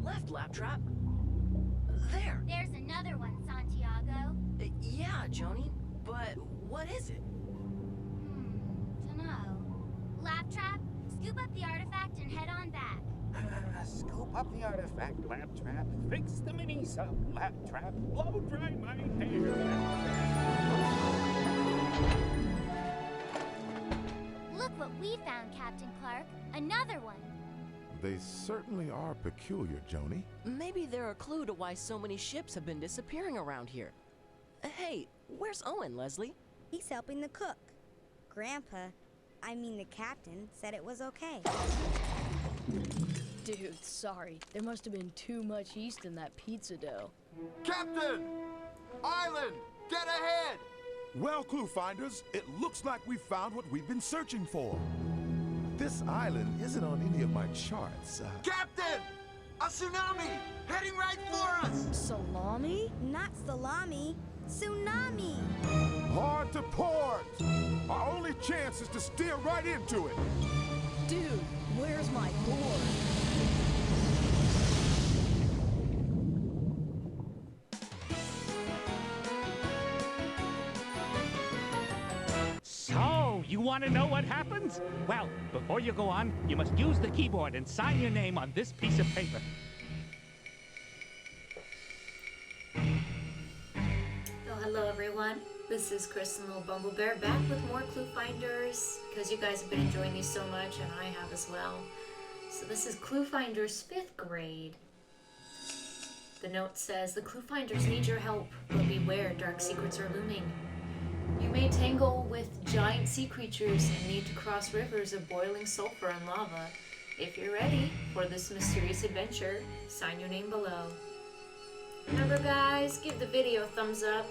left, LapTrap. There. There's another one, Santiago. Yeah, Joni, but what is it? Dunno. LapTrap, scoop up the artifact and head on back. Scoop up the artifact, LapTrap. Fix the Minisub, LapTrap. Blow dry my hair. Look what we found, Captain Clark. Another one. They certainly are peculiar, Joni. Maybe they're a clue to why so many ships have been disappearing around here. Hey, where's Owen, Leslie? He's helping the cook. Grandpa, I mean the captain, said it was okay. Dude, sorry. There must have been too much yeast in that pizza dough. Captain! Island! Get ahead! Well, Cluefinders, it looks like we found what we've been searching for. This island isn't on any of my charts. Captain! A tsunami! Heading right for us! Salami? Not salami, tsunami. Hard to port! Our only chance is to steer right into it. Dude, where's my board? So, you want to know what happens? Well, before you go on, you must use the keyboard and sign your name on this piece of paper. Oh, hello everyone. This is Chris and Lilbumblebear back with more Cluefinders because you guys have been enjoying these so much and I have as well. So this is Cluefinders 5th grade. The note says, the Cluefinders need your help, but beware, dark secrets are looming. You may tangle with giant sea creatures and need to cross rivers of boiling sulfur and lava. If you're ready for this mysterious adventure, sign your name below. Remember guys, give the video a thumbs up,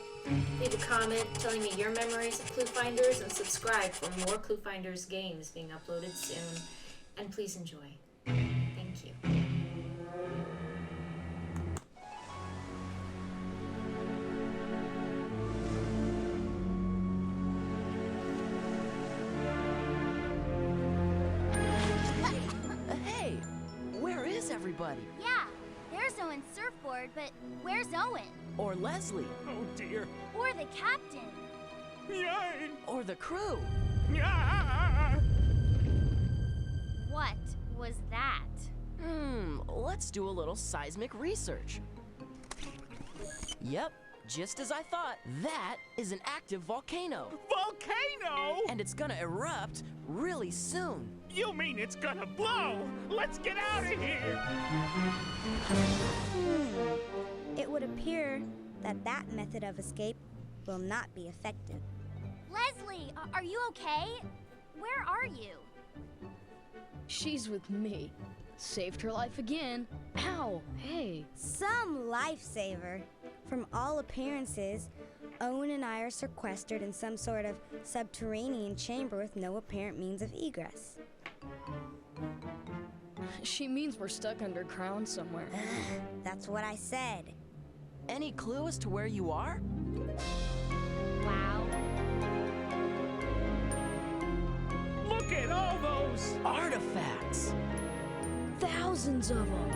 leave a comment telling me your memories of Cluefinders, and subscribe for more Cluefinders games being uploaded soon. And please enjoy. Thank you. Hey, where is everybody? Yeah, there's Owen's surfboard, but where's Owen? Or Leslie? Oh dear. Or the captain? Yay! Or the crew? Ah! What was that? Let's do a little seismic research. Yep, just as I thought, that is an active volcano. Volcano? And it's gonna erupt really soon. You mean it's gonna blow? Let's get out of here! It would appear that that method of escape will not be effective. Leslie, are you okay? Where are you? She's with me. Saved her life again. Ow, hey. Some lifesaver. From all appearances, Owen and I are sequestered in some sort of subterranean chamber with no apparent means of egress. She means we're stuck underground somewhere. That's what I said. Any clue as to where you are? Wow. Look at all those! Artifacts! Thousands of them.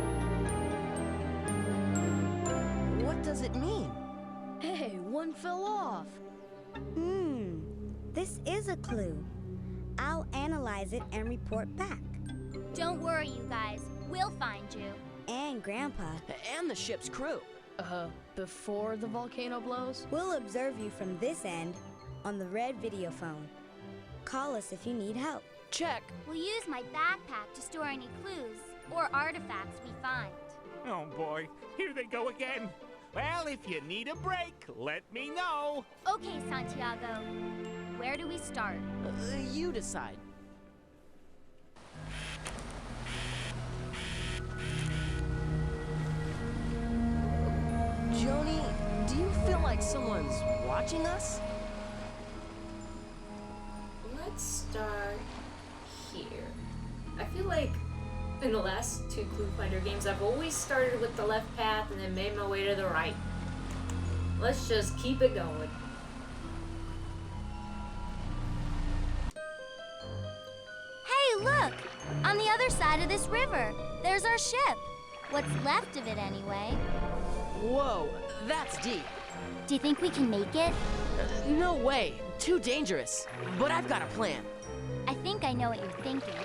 What does it mean? Hey, one fell off. This is a clue. I'll analyze it and report back. Don't worry, you guys. We'll find you. And Grandpa. And the ship's crew. Before the volcano blows? We'll observe you from this end on the red video phone. Call us if you need help. Check. We'll use my backpack to store any clues or artifacts we find. Oh boy, here they go again. Well, if you need a break, let me know. Okay, Santiago. Where do we start? You decide. Joni, do you feel like someone's watching us? Let's start here. I feel like in the last 2 Cluefinder games, I've always started with the left path and then made my way to the right. Let's just keep it going. Hey, look! On the other side of this river, there's our ship. What's left of it, anyway. Whoa, that's deep. Do you think we can make it? No way, too dangerous. But I've got a plan. I think I know what you're thinking.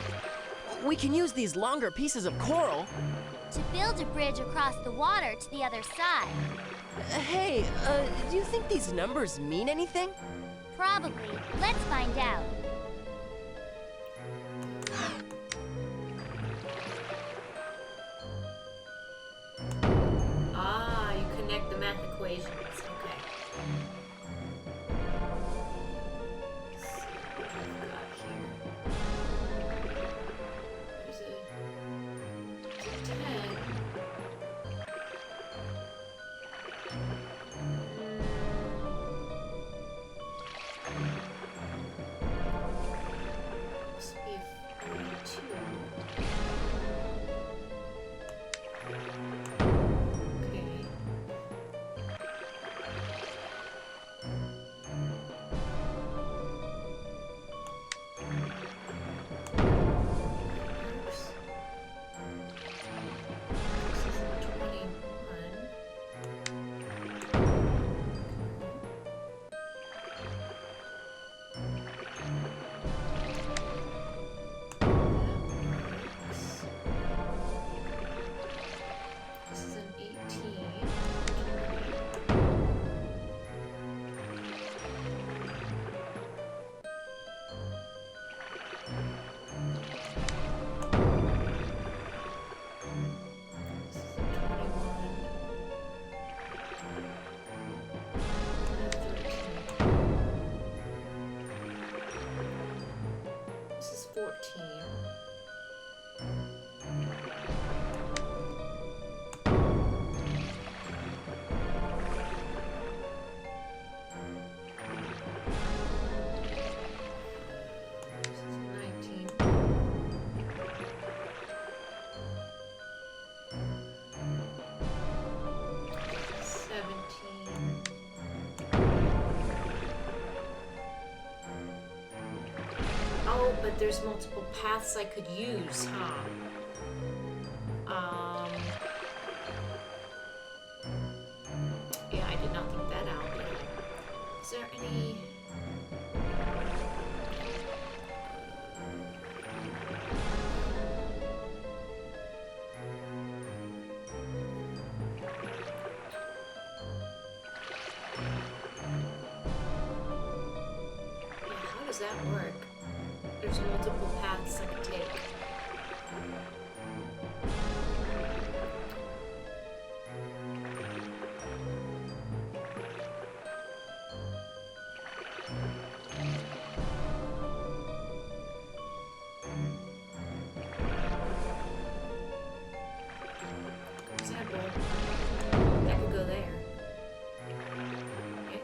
We can use these longer pieces of coral. To build a bridge across the water to the other side. Hey, do you think these numbers mean anything? Probably. Let's find out. Ah, you connect the math equations. Okay. Let's see what we've got here. There's a 10. Must be a 42. Okay. Oops. This is 21. This is an 18. This is a 21. And a 13. This is 14. This is 19. This is 17. Oh, but there's multiple paths I could use, huh? Yeah, I did not think that out. Is there any... Yeah, how does that work? There's multiple paths I could take. For example, that could go there. Okay.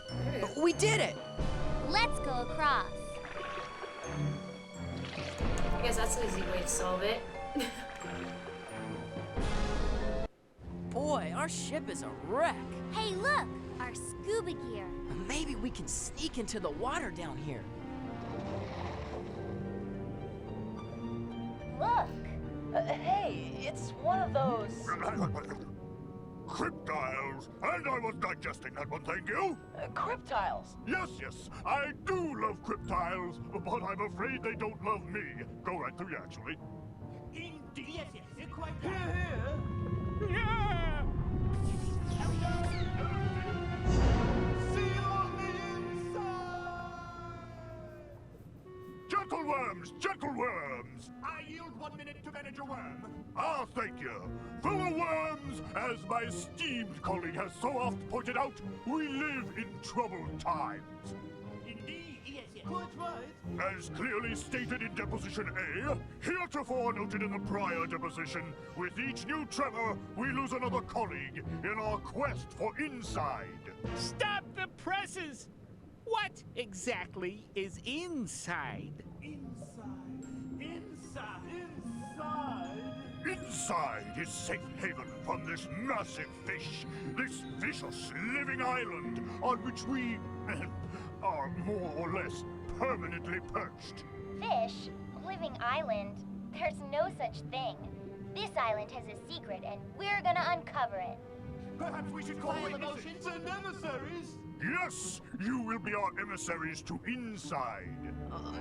There we go. We did it! Let's go across. I guess that's an easy way to solve it. Boy, our ship is a wreck. Hey, look! Our scuba gear. Maybe we can sneak into the water down here. Look! Hey, it's one of those... CrypTiles, and I was digesting that one, thank you. CrypTiles. Yes, I do love CrypTiles, but I'm afraid they don't love me. Go right through, actually. Indeed, yes, quite here. Yeah! See you on the inside! Gentle worms! I yield 1 minute to manage a worm. Ah, thank you. Fellow worms, as my esteemed colleague has so oft pointed out, we live in troubled times. Indeed, yes. Quite right. As clearly stated in Deposition A, heretofore noted in the prior deposition, with each new tremor, we lose another colleague in our quest for inside. Stop the presses! What exactly is inside? Inside is safe haven from this massive fish, this vicious living island on which we are more or less permanently perched. Fish? living island. There's no such thing. This island has a secret, and we're gonna uncover it. Perhaps we should call witnesses and emissaries? Yes, you will be our emissaries to inside.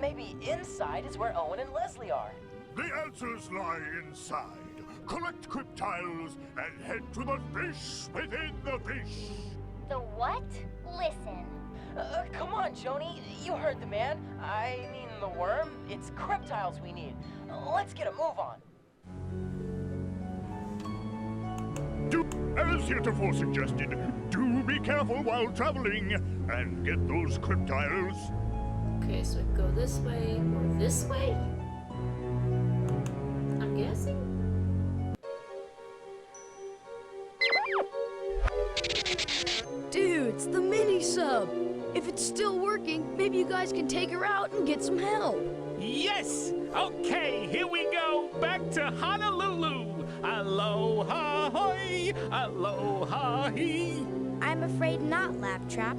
Maybe inside is where Owen and Leslie are. The answers lie inside. Collect CrypTiles and head to the fish within the fish. The what? Listen. Come on, Joni. You heard the man. I mean the worm. It's CrypTiles we need. Let's get a move on. As heretofore suggested, do be careful while traveling and get those CrypTiles. Okay, so we go this way or this way? I'm guessing? Dude, it's the Minisub. If it's still working, maybe you guys can take her out and get some help. Yes! Okay, here we go. Back to Honolulu. Aloha hoy, aloha hee. I'm afraid not, LapTrap.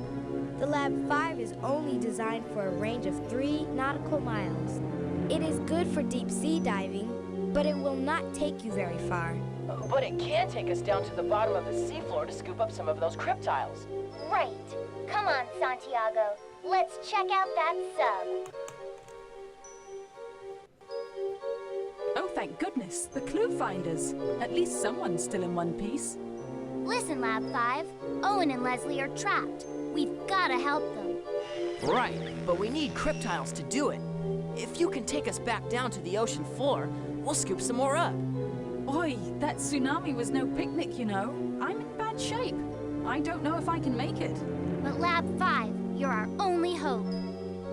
The Lab 5 is only designed for a range of 3 nautical miles. It is good for deep sea diving, but it will not take you very far. But it can take us down to the bottom of the seafloor to scoop up some of those CrypTiles. Right. Come on, Santiago. Let's check out that sub. Oh, thank goodness, the Cluefinders. At least someone's still in one piece. Listen, Lab 5. Owen and Leslie are trapped. We've gotta help them. Right, but we need CrypTiles to do it. If you can take us back down to the ocean floor, we'll scoop some more up. Oi, that tsunami was no picnic, you know. I'm in bad shape. I don't know if I can make it. But Lab 5, you're our only hope.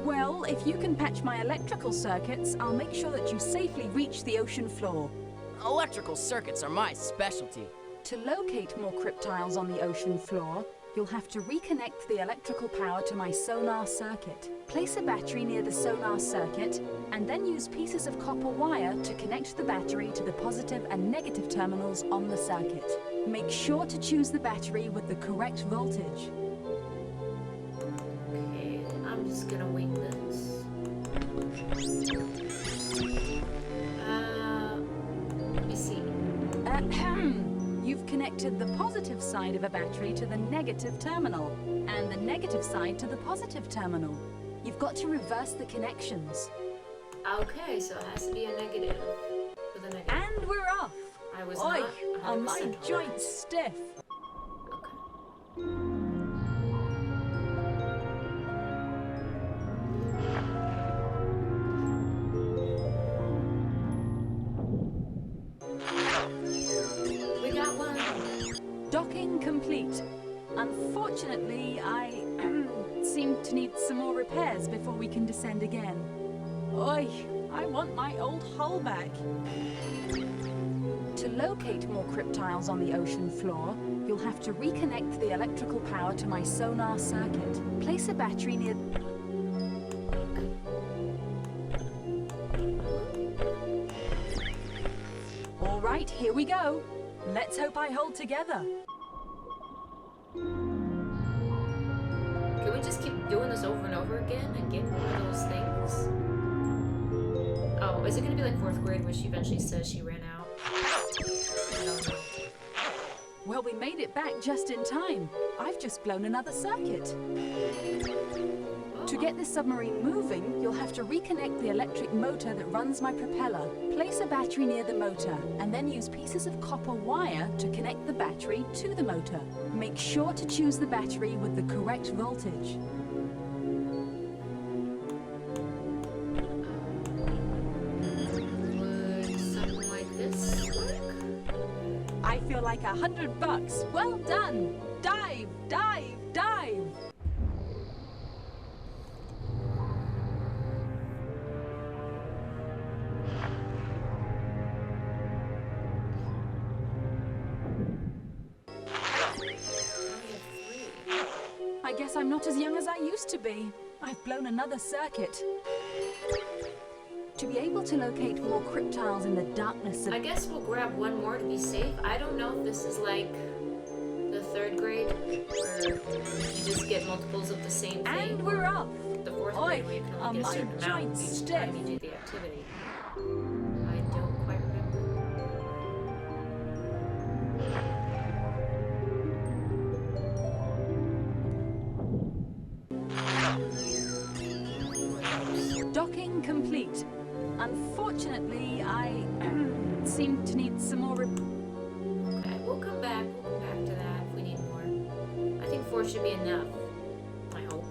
Well, if you can patch my electrical circuits, I'll make sure that you safely reach the ocean floor. Electrical circuits are my specialty. To locate more CrypTiles on the ocean floor, you'll have to reconnect the electrical power to my sonar circuit. Place a battery near the sonar circuit, and then use pieces of copper wire to connect the battery to the positive and negative terminals on the circuit. Make sure to choose the battery with the correct voltage. Okay, I'm just gonna wing this. Let me see. You've connected the positive side of a battery to the negative terminal, and the negative side to the positive terminal. You've got to reverse the connections. Okay, so it has to be a negative. With a negative. And we're off! I was Oi, not are my 100% joints stiff? Okay. We got one. Docking complete. Unfortunately, I seem to need some more repairs before we can descend again. Oi, I want my old hull back. To locate more CrypTiles on the ocean floor, you'll have to reconnect the electrical power to my sonar circuit. Place a battery near... All right, here we go. Let's hope I hold together. Can we just keep doing this over and over again and get one of those things? Oh, is it gonna be like 4th grade where she eventually says she ran out? I don't know. Well, we made it back just in time. I've just blown another circuit. To get this submarine moving, you'll have to reconnect the electric motor that runs my propeller. Place a battery near the motor, and then use pieces of copper wire to connect the battery to the motor. Make sure to choose the battery with the correct voltage. Would something like this work? I feel like $100. Well done! Dive, dive, dive! I guess I'm not as young as I used to be. I've blown another circuit. To be able to locate more CrypTiles in the darkness of... I guess we'll grab one more to be safe. I don't know if this is like the 3rd grade, where you just get multiples of the same thing. And we're off! The 4th Oi, grade where you can only get a certain amount giant each stick. time you do the activity. I don't quite remember. Docking complete. Unfortunately, I seem to need some more. Okay, we'll come back. We'll come back to that if we need more. I think 4 should be enough. I hope.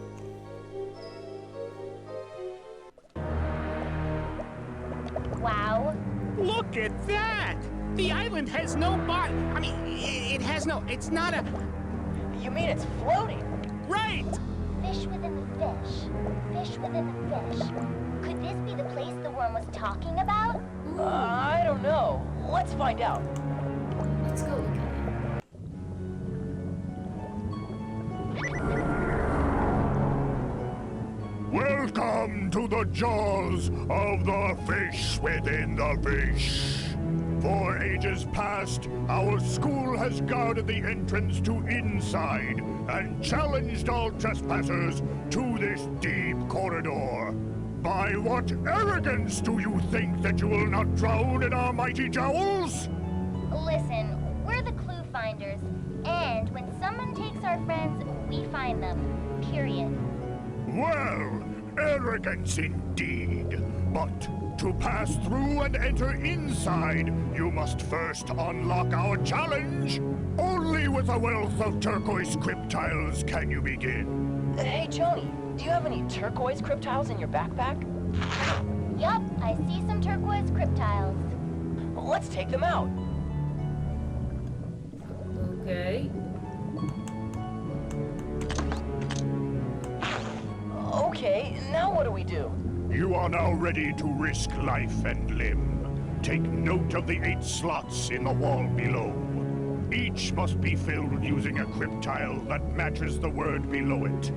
Wow. Look at that! The island has no bottom. I mean, it has no. It's not a. You mean it's floating? Right! Fish within the fish. Fish within the fish. Could this be the place the worm was talking about? I don't know. Let's find out. Let's go look at it. Welcome to the jaws of the fish within the fish. For ages past, our school has guarded the entrance to inside and challenged all trespassers to this deep corridor. By what arrogance do you think that you will not drown in our mighty jowls? Listen, we're the Cluefinders, and when someone takes our friends, we find them. Period. Well, arrogance indeed. But to pass through and enter inside, you must first unlock our challenge. Only with a wealth of turquoise CrypTiles can you begin. Hey, Joni, do you have any turquoise CrypTiles in your backpack? Yup, I see some turquoise CrypTiles. Let's take them out. Okay. Okay, now what do we do? You are now ready to risk life and limb. Take note of the 8 slots in the wall below. Each must be filled using a CrypTile that matches the word below it.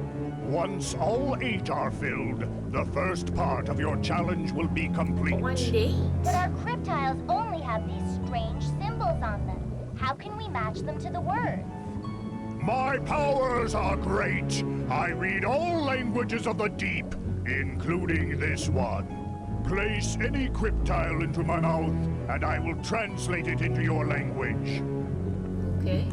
Once all 8 are filled, the first part of your challenge will be complete. One day? But our CrypTiles only have these strange symbols on them. How can we match them to the words? My powers are great. I read all languages of the deep, including this one. Place any CrypTile into my mouth, and I will translate it into your language. Okay.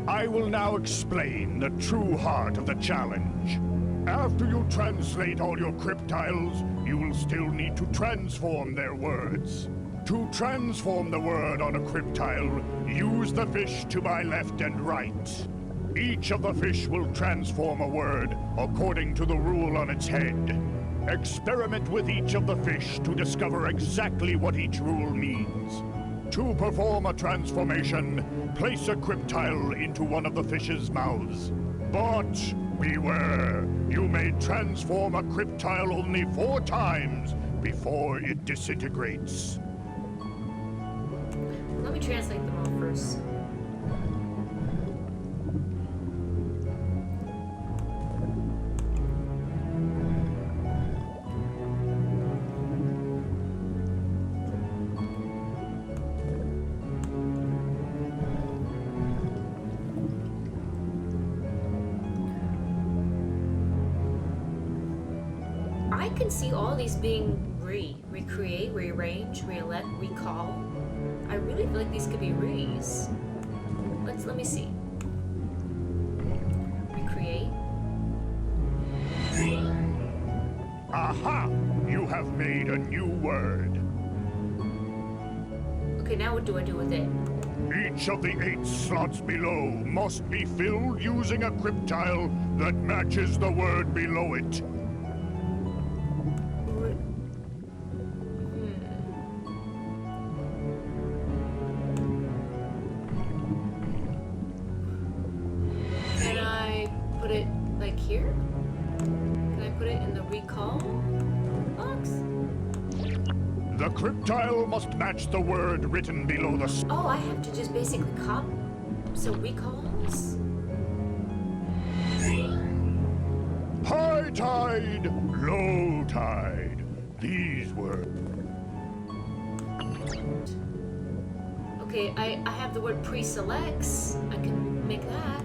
I will now explain the true heart of the challenge. After you translate all your CrypTiles, you will still need to transform their words. To transform the word on a CrypTile, use the fish to my left and right. Each of the fish will transform a word according to the rule on its head. Experiment with each of the fish to discover exactly what each rule means. To perform a transformation, place a CrypTile into one of the fish's mouths. But beware, you may transform a CrypTile only 4 times before it disintegrates. Let me translate them all first. I can see all these being recreate, rearrange, re-elect, recall. I really feel like these could be re's. Let me see. Recreate. Aha! You have made a new word. Okay, now what do I do with it? Each of the 8 slots below must be filled using a CrypTile that matches the word below it. Can I put it like here? Can I put it in the recall box? The CrypTile must match the word written below the... Oh, I have to just basically copy. So recalls? High tide, low tide. These were... Okay, I have the word pre-selects. I can make that.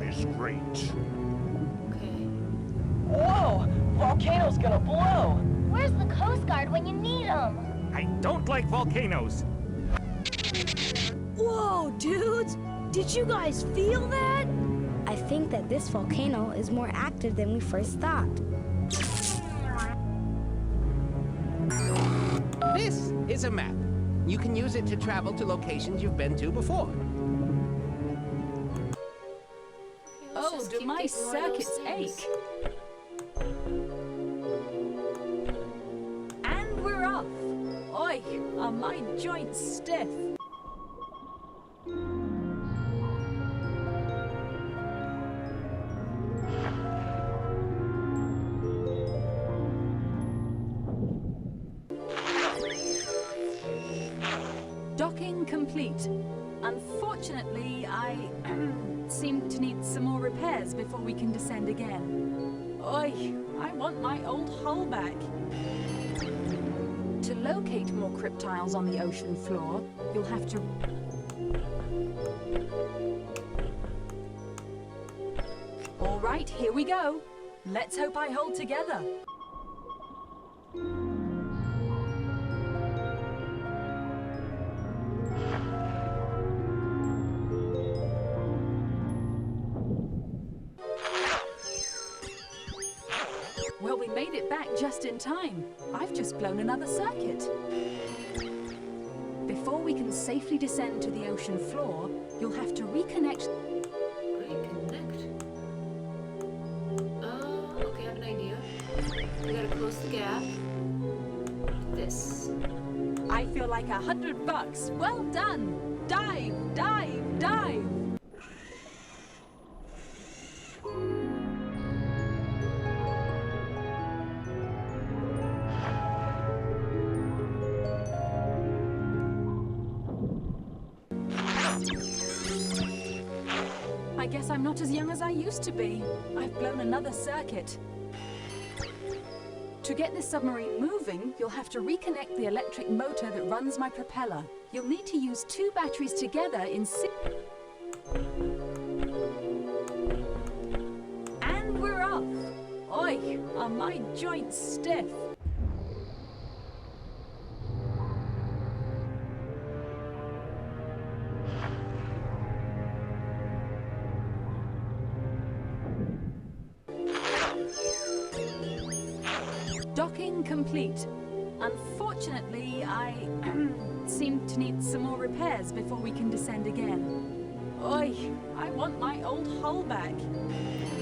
is great. Okay. Whoa! Volcano's gonna blow! Where's the Coast Guard when you need them? I don't like volcanoes. Whoa, dudes! Did you guys feel that? I think that this volcano is more active than we first thought. This is a map. You can use it to travel to locations you've been to before. Let's Oh, just do keep my taking more of those circuits things. ache? And we're off. Oi, are my joints stiff? Docking complete. Unfortunately, I seem to need some more repairs before we can descend again. Oi, I want my old hull back. To locate more CrypTiles on the ocean floor, you'll have to... All right, here we go. Let's hope I hold together. Well, we made it back just in time. I've just blown another circuit. Before we can safely descend to the ocean floor, you'll have to reconnect... Reconnect? Okay, I have an idea. We gotta close the gap. This. I feel like $100. Well done! Dive, dive, dive! I guess I'm not as young as I used to be. I've blown another circuit. To get this submarine moving, you'll have to reconnect the electric motor that runs my propeller. You'll need to use 2 batteries together in And we're off! Oi, are my joints stiff? Docking complete. Unfortunately, I seem to need some more repairs before we can descend again. Oi, I want my old hull back.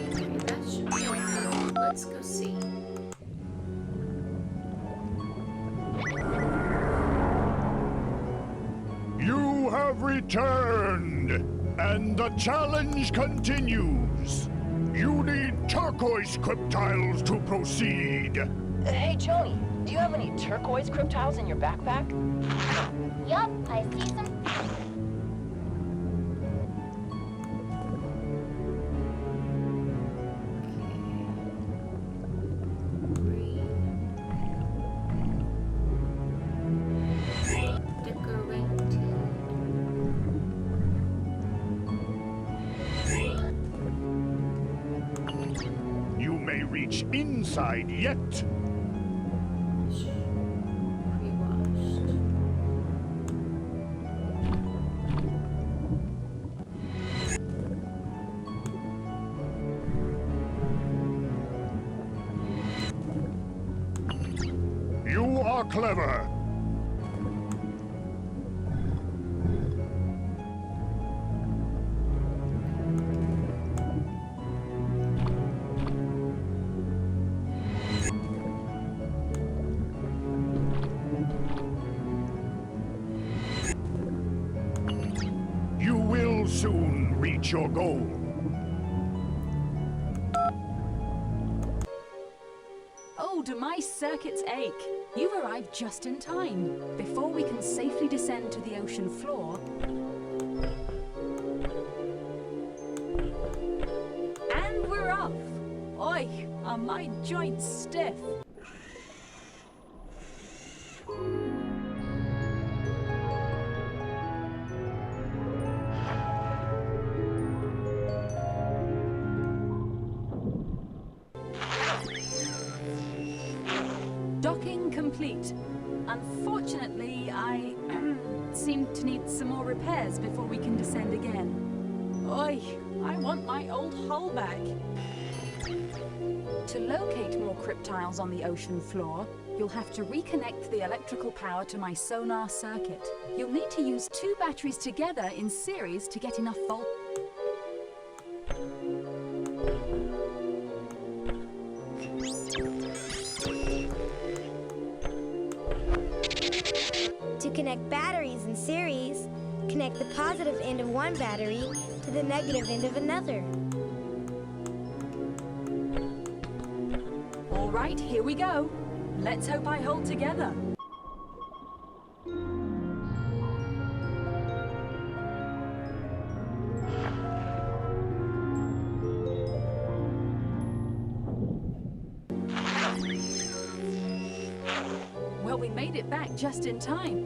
Okay, that should be okay. Let's go see. You have returned, and the challenge continues. You need turquoise CrypTiles to proceed. Hey, Joni, do you have any turquoise CrypTiles in your backpack? Yup, I see some. You may reach inside yet. You are clever. You will soon reach your goal. Oh, do my circuits ache? You've arrived just in time. Before we can safely descend to the ocean floor... And we're off! Oi, are my joints stiff? complete. Unfortunately, I seem to need some more repairs before we can descend again. Oi, I want my old hull back. To locate more CrypTiles on the ocean floor, you'll have to reconnect the electrical power to my sonar circuit. You'll need to use 2 batteries together in series to get enough volt. To connect batteries in series, connect the positive end of one battery to the negative end of another. All right, here we go. Let's hope I hold together. Well, we made it back just in time.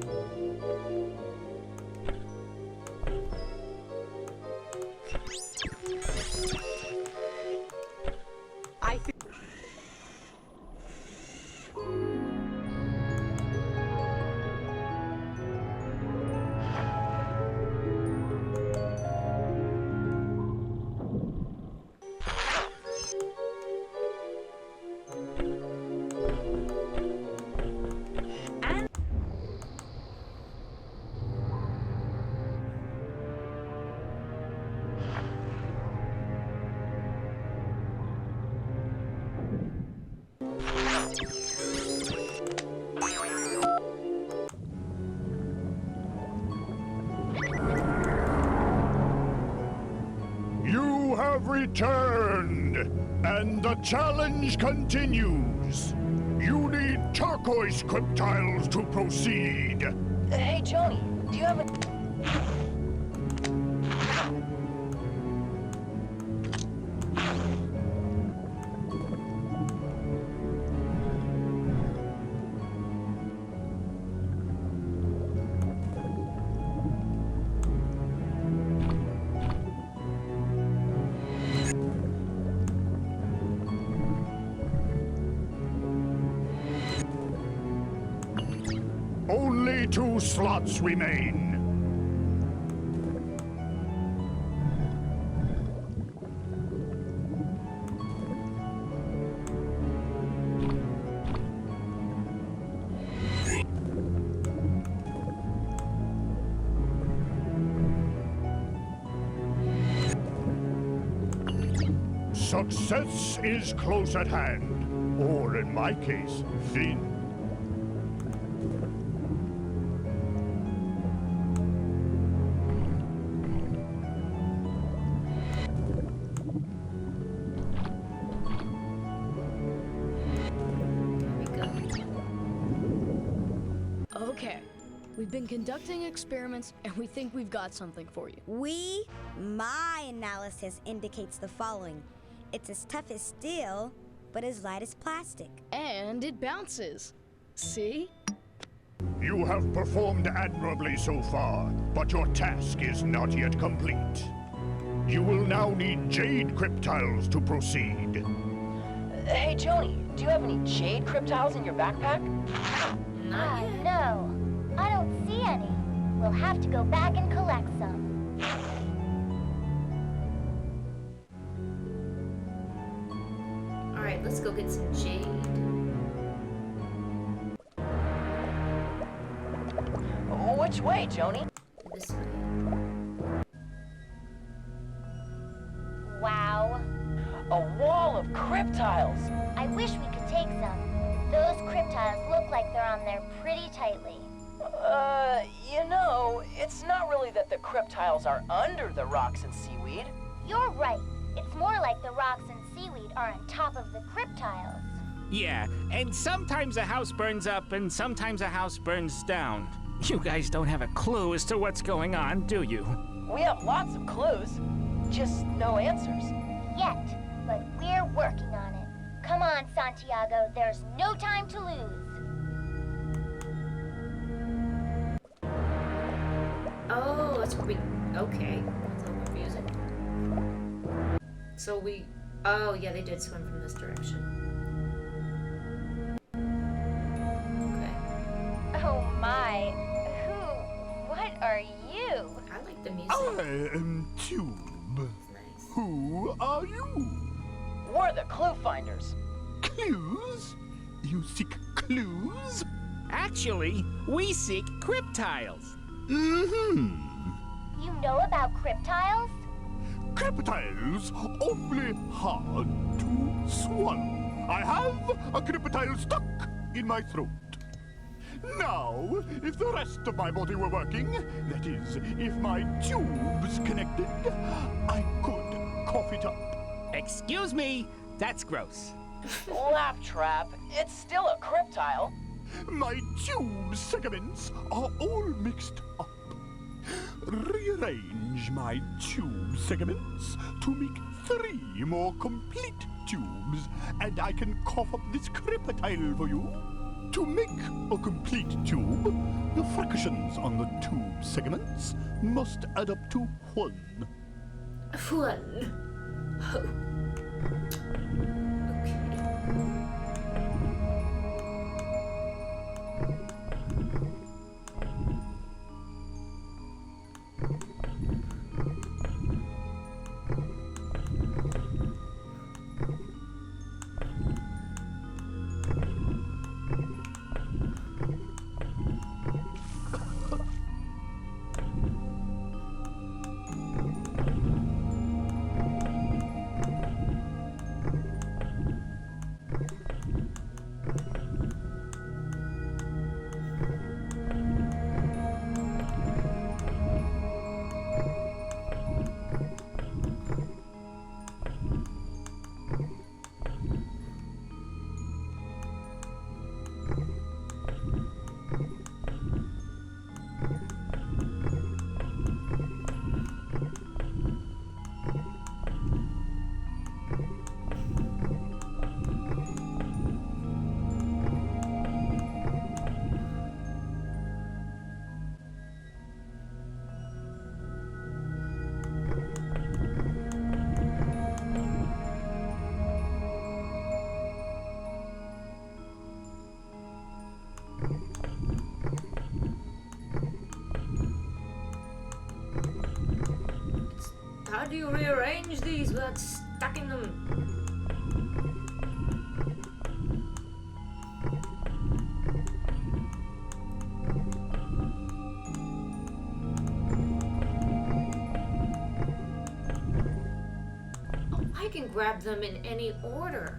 You have returned, and the challenge continues. You need turquoise CrypTiles to proceed. Hey, Joni, do you have a... Only 2 slots remain. Success is close at hand, or in my case, thin. Okay, we've been conducting experiments and we think we've got something for you. My analysis indicates the following. It's as tough as steel, but as light as plastic. And it bounces. See? You have performed admirably so far, but your task is not yet complete. You will now need jade CrypTiles to proceed. Hey, Joni, do you have any jade CrypTiles in your backpack? No, I don't see any. We'll have to go back and collect some. Alright, let's go get some jade. Which way, Joni? This way. Wow. A wall of CrypTiles. I wish we could take some. Those CrypTiles look like they're on there pretty tightly. You know, it's not really that the CrypTiles are under the rocks and seaweed. You're right. It's more like the rocks and seaweed are on top of the CrypTiles. Yeah, and sometimes a house burns up and sometimes a house burns down. You guys don't have a clue as to what's going on, do you? We have lots of clues, just no answers. Yet, but we're working on it. Come on, Santiago, there's no time to lose. Oh, that's where we... Okay. That's a little confusing. So we... Oh, yeah, they did swim from this direction. are you? I like the music. I am Tube. Nice. Who are you? We're the Cluefinders. Clues? You seek clues? Actually, we seek CrypTiles. Mm-hmm. You know about CrypTiles? CrypTiles awfully hard to swallow. I have a CrypTile stuck in my throat. Now, if the rest of my body were working, that is, if my tubes connected, I could cough it up. Excuse me, that's gross. LapTrap, it's still a CrypTile. My tube segments are all mixed up. Rearrange my tube segments to make 3 more complete tubes, and I can cough up this CrypTile for you. To make a complete tube, the fractions on the tube segments must add up to 1. 1. Oh. Okay. How do you rearrange these without stacking them? Oh, I can grab them in any order.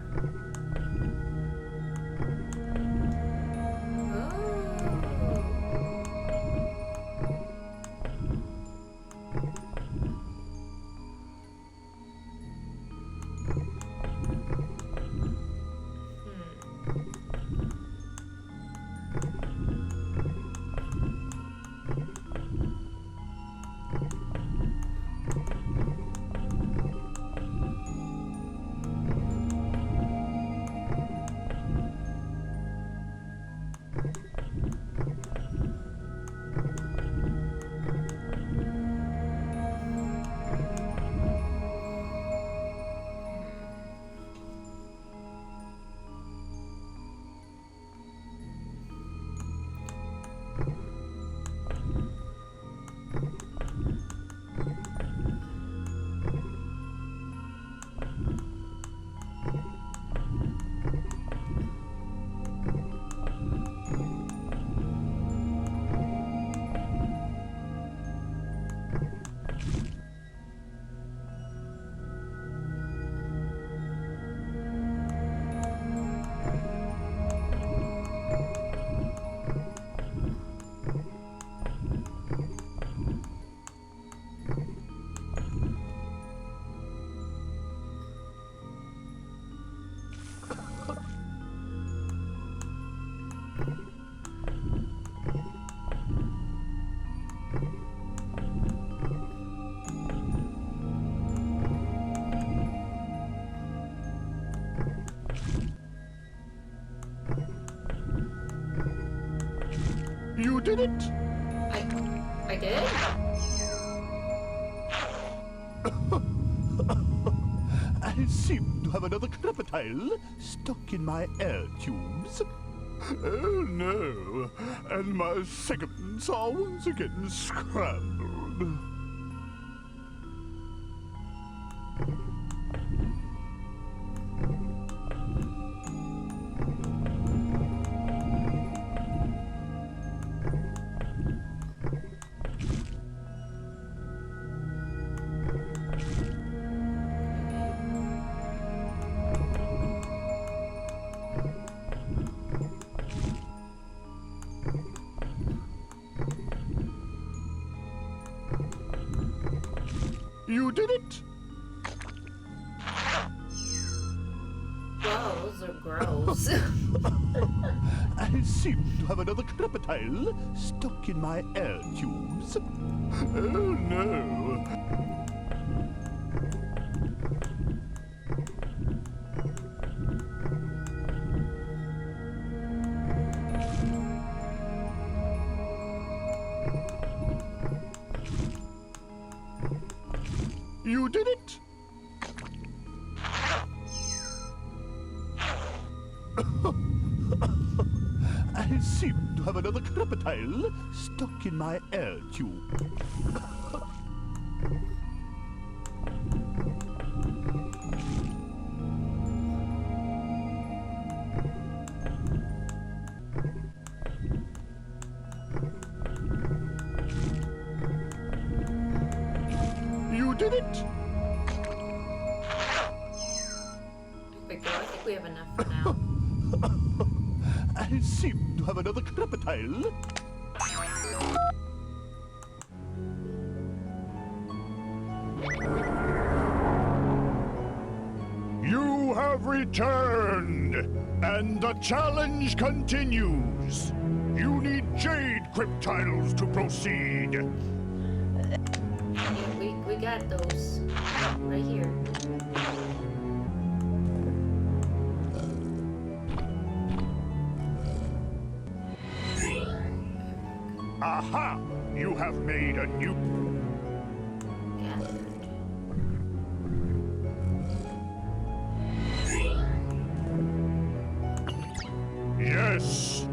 You did it! I did? I seem to have another CrypTile stuck in my air tubes. Oh no, and my segments plans are once again scrambled. You did it! Whoa, those are gross. I seem to have another CrypTile stuck in my air tubes. Oh no! You did it! I seem to have another CrypTile stuck in my air tube. You did it! There we go. I think we have enough for now. I seem to have another CrypTile. You have returned, and the challenge continues. You need jade CrypTiles to proceed. Yeah, we got those right here. Aha! You have made a new... Gathered. Yes!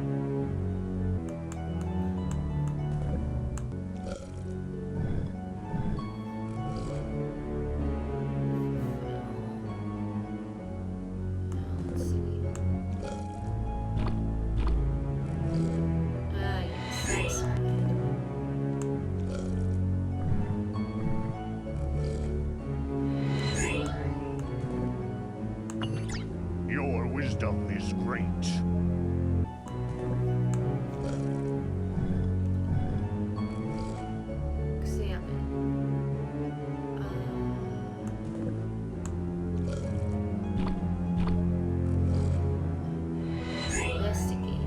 Let's see. Yes, that's Your wisdom is great. examine. Investigated.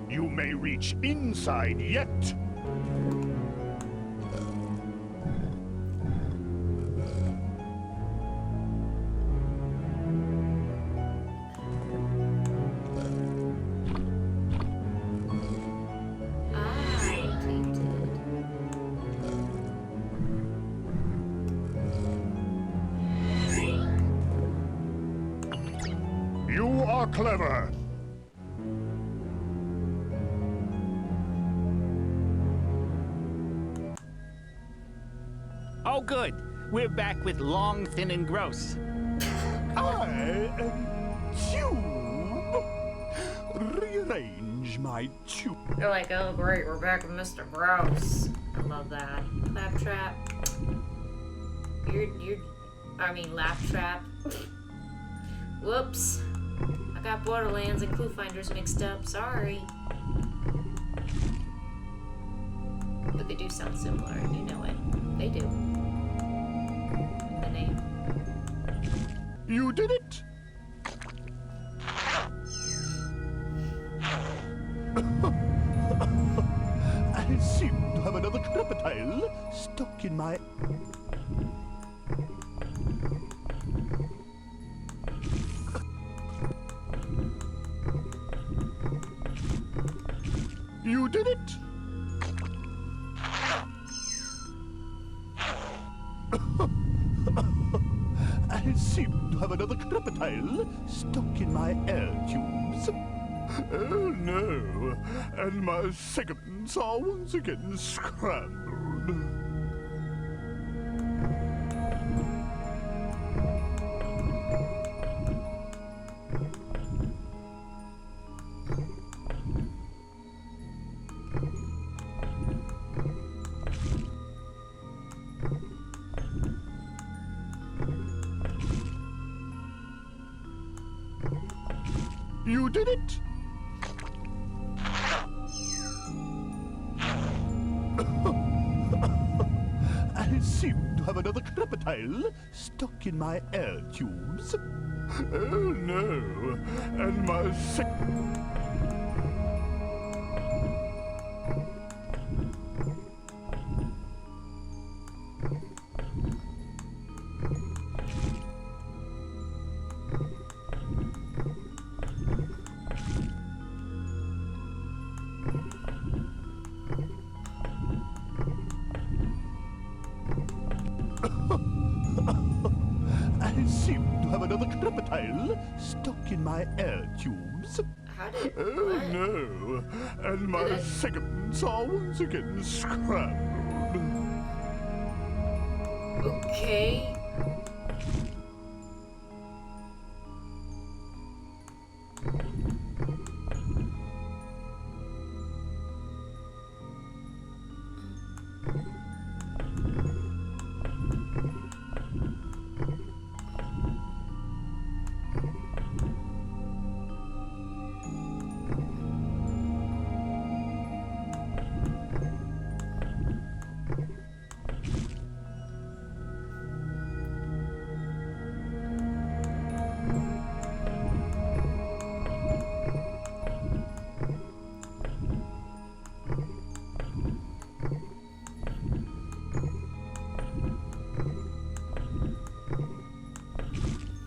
You may reach inside yet. Tainted. You are clever. Oh, good. We're back with long, thin, and gross. I am Tube. Rearrange my tube. They're like, oh great, we're back with Mr. Gross. I love that. LapTrap. I mean LapTrap. Whoops. I got Borderlands and Cluefinders mixed up. Sorry. But they do sound similar. You know it. They do. The name. You did it. I seem to have another CrypTile stuck in my... You did it! I seem to have another CrypTile CrypTile stuck in my air tubes. Oh no, and my segments are once again scrambled. You did it! I seem to have another CrypTile stuck in my air tubes. Oh no, and my I seem to have another CrypTile stuck in my air tubes. How did... Oh what? no, and my segments are once again scrambled. Okay.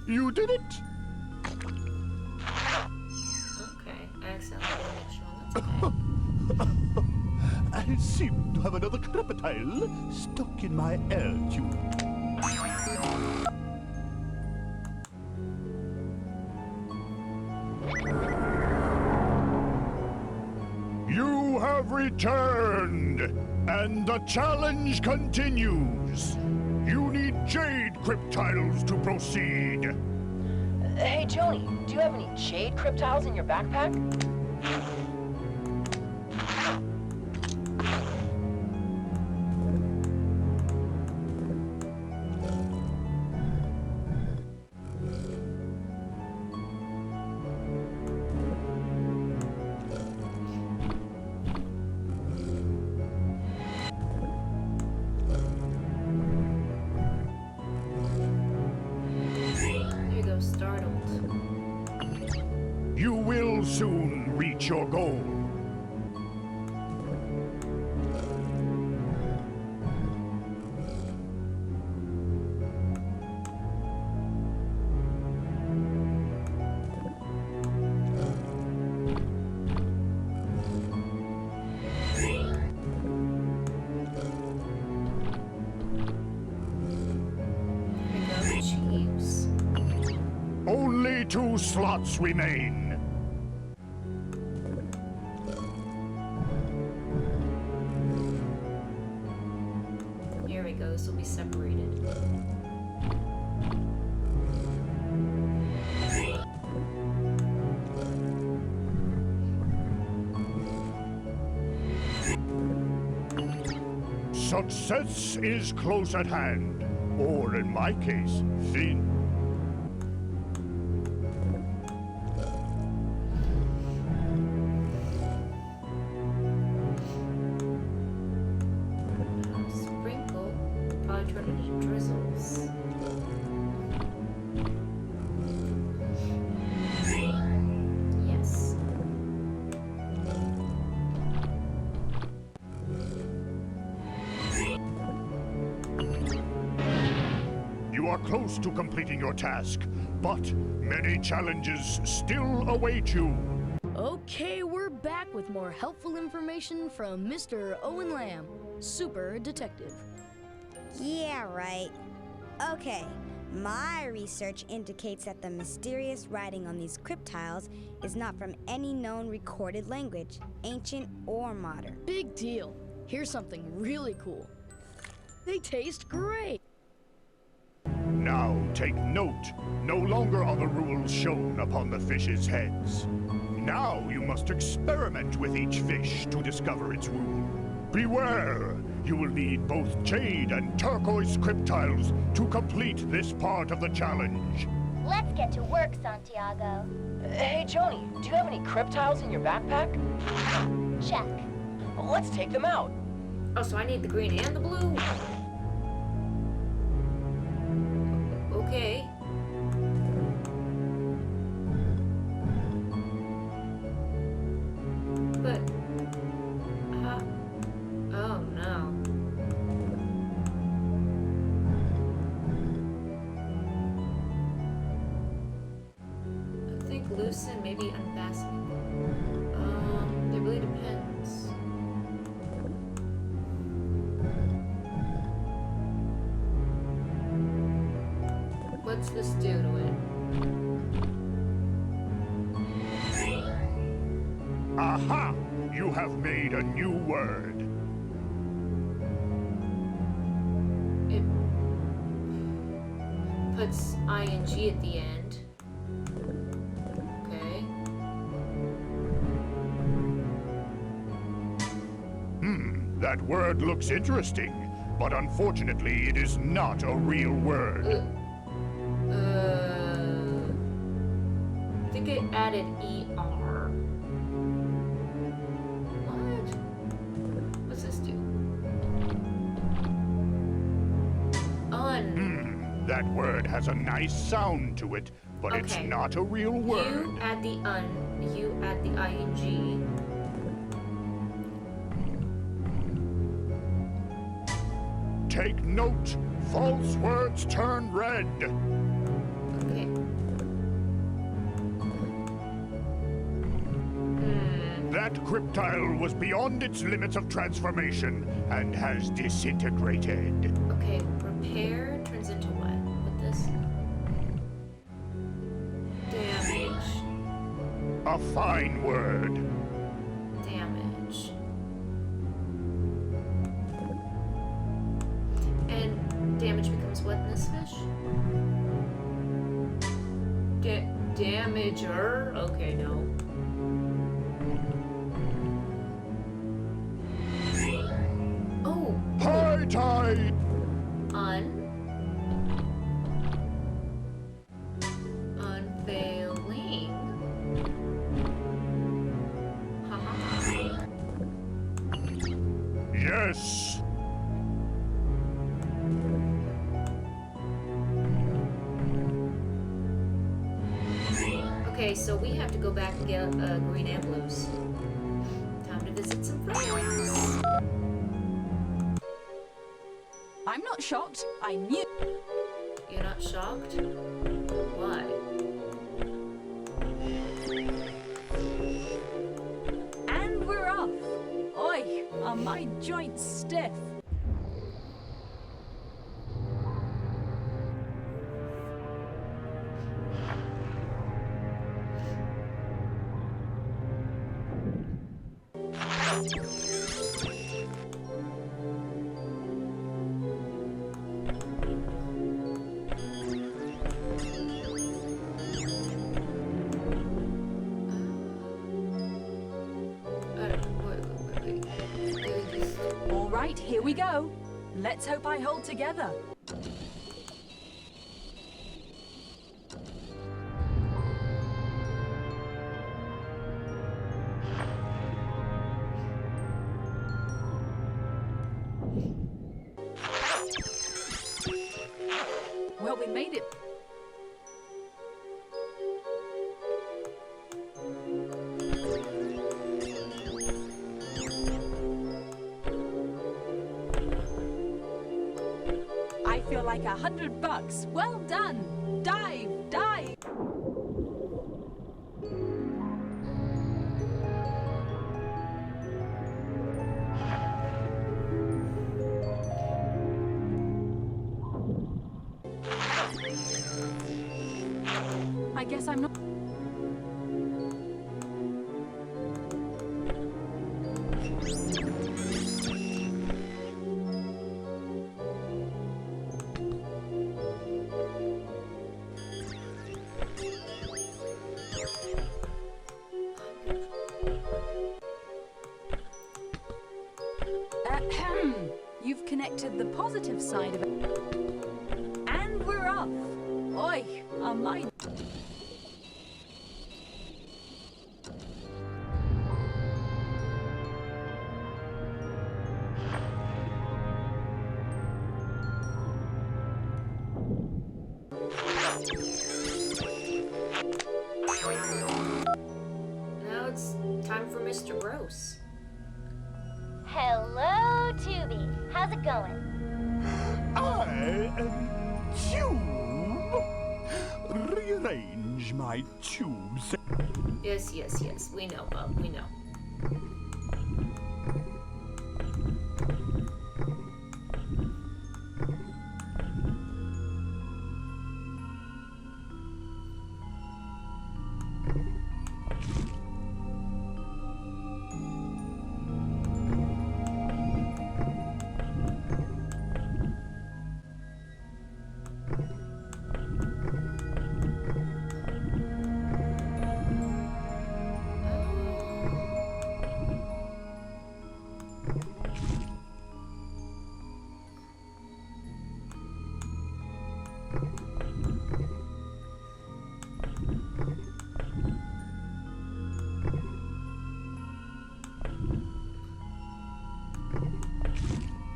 You did it! Okay, I accidentally did an extra one. That's okay. I seem to have another CrypTile stuck in my air tube. You have returned, and the challenge continues. You need jade CrypTiles to proceed. Hey, Joni, do you have any jade CrypTiles in your backpack? You will soon reach your goal. Only 2 slots remain. Here we go, this will be separated. Success is close at hand, or in my case, thin. Sprinkle, probably turn it into drizzles. Yes. You are close to completing your task, but many challenges still await you. Okay, we're back with more helpful information from Mr. Owen Lamb, super detective. Yeah, right. Okay, My research indicates that the mysterious writing on these CrypTiles is not from any known recorded language, ancient or modern. Big deal. Here's something really cool. They taste great. Now take note. No longer are the rules shown upon the fish's heads. Now you must experiment with each fish to discover its rule. Beware! You will need both jade and turquoise CrypTiles to complete this part of the challenge. Let's get to work, Santiago. Hey, Joni, do you have any CrypTiles in your backpack? Check. Let's take them out. Oh, so I need the green and the blue? Okay. But... oh no. I think loosen, maybe unfasten. It really depends. What's this do to it? Aha! You have made a new word. It puts ing at the end. Okay. That word looks interesting, but unfortunately it is not a real word. I think it added ER. What? What's this do? That word has a nice sound to it, but it's Okay. not a real word. You add the you add the ing. Take note, false words turn red. Okay. That CrypTile was beyond its limits of transformation and has disintegrated. Okay, repair turns into what? With this? Damage. A fine word. Damage. And damage becomes what in this fish? Damager? Okay, no. Oh! High tide! Unveiling. Haha. Yes! Okay, so we have to go back and get green and blues. Time to visit some friends. I'm not shocked. I knew. You're not shocked? Why? And we're off. Oi, are my joints stiff? All right, here we go. Let's hope I hold together. Well, we made it. I feel like $100. Well done. Dive, dive. guess I'm not... You've connected the positive side of it. And we're off. Oi, I might... Now it's time for Mr. Gross. Hello, Tubby. How's it going? I am Tube. Rearrange my tubes. Yes, yes, yes. We know, Bub. We know.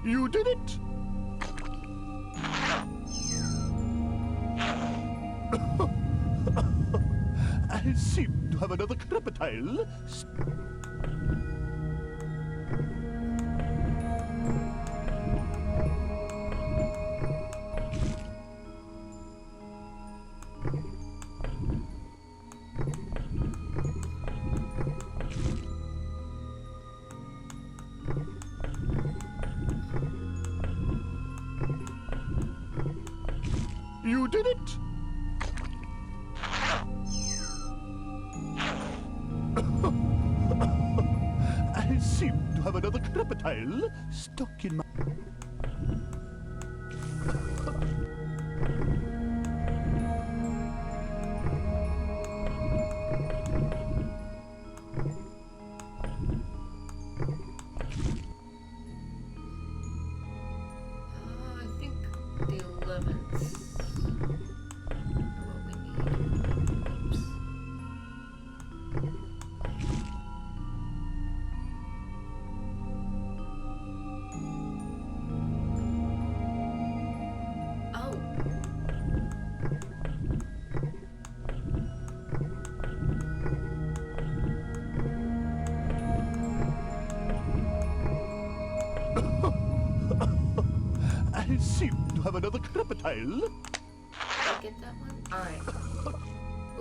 You did it! I seem to have another CrypTile. You did it! I seem to have another CrypTile stuck in my... I think the 11th. I seem to have another CrypTile. Did I get that one? Alright.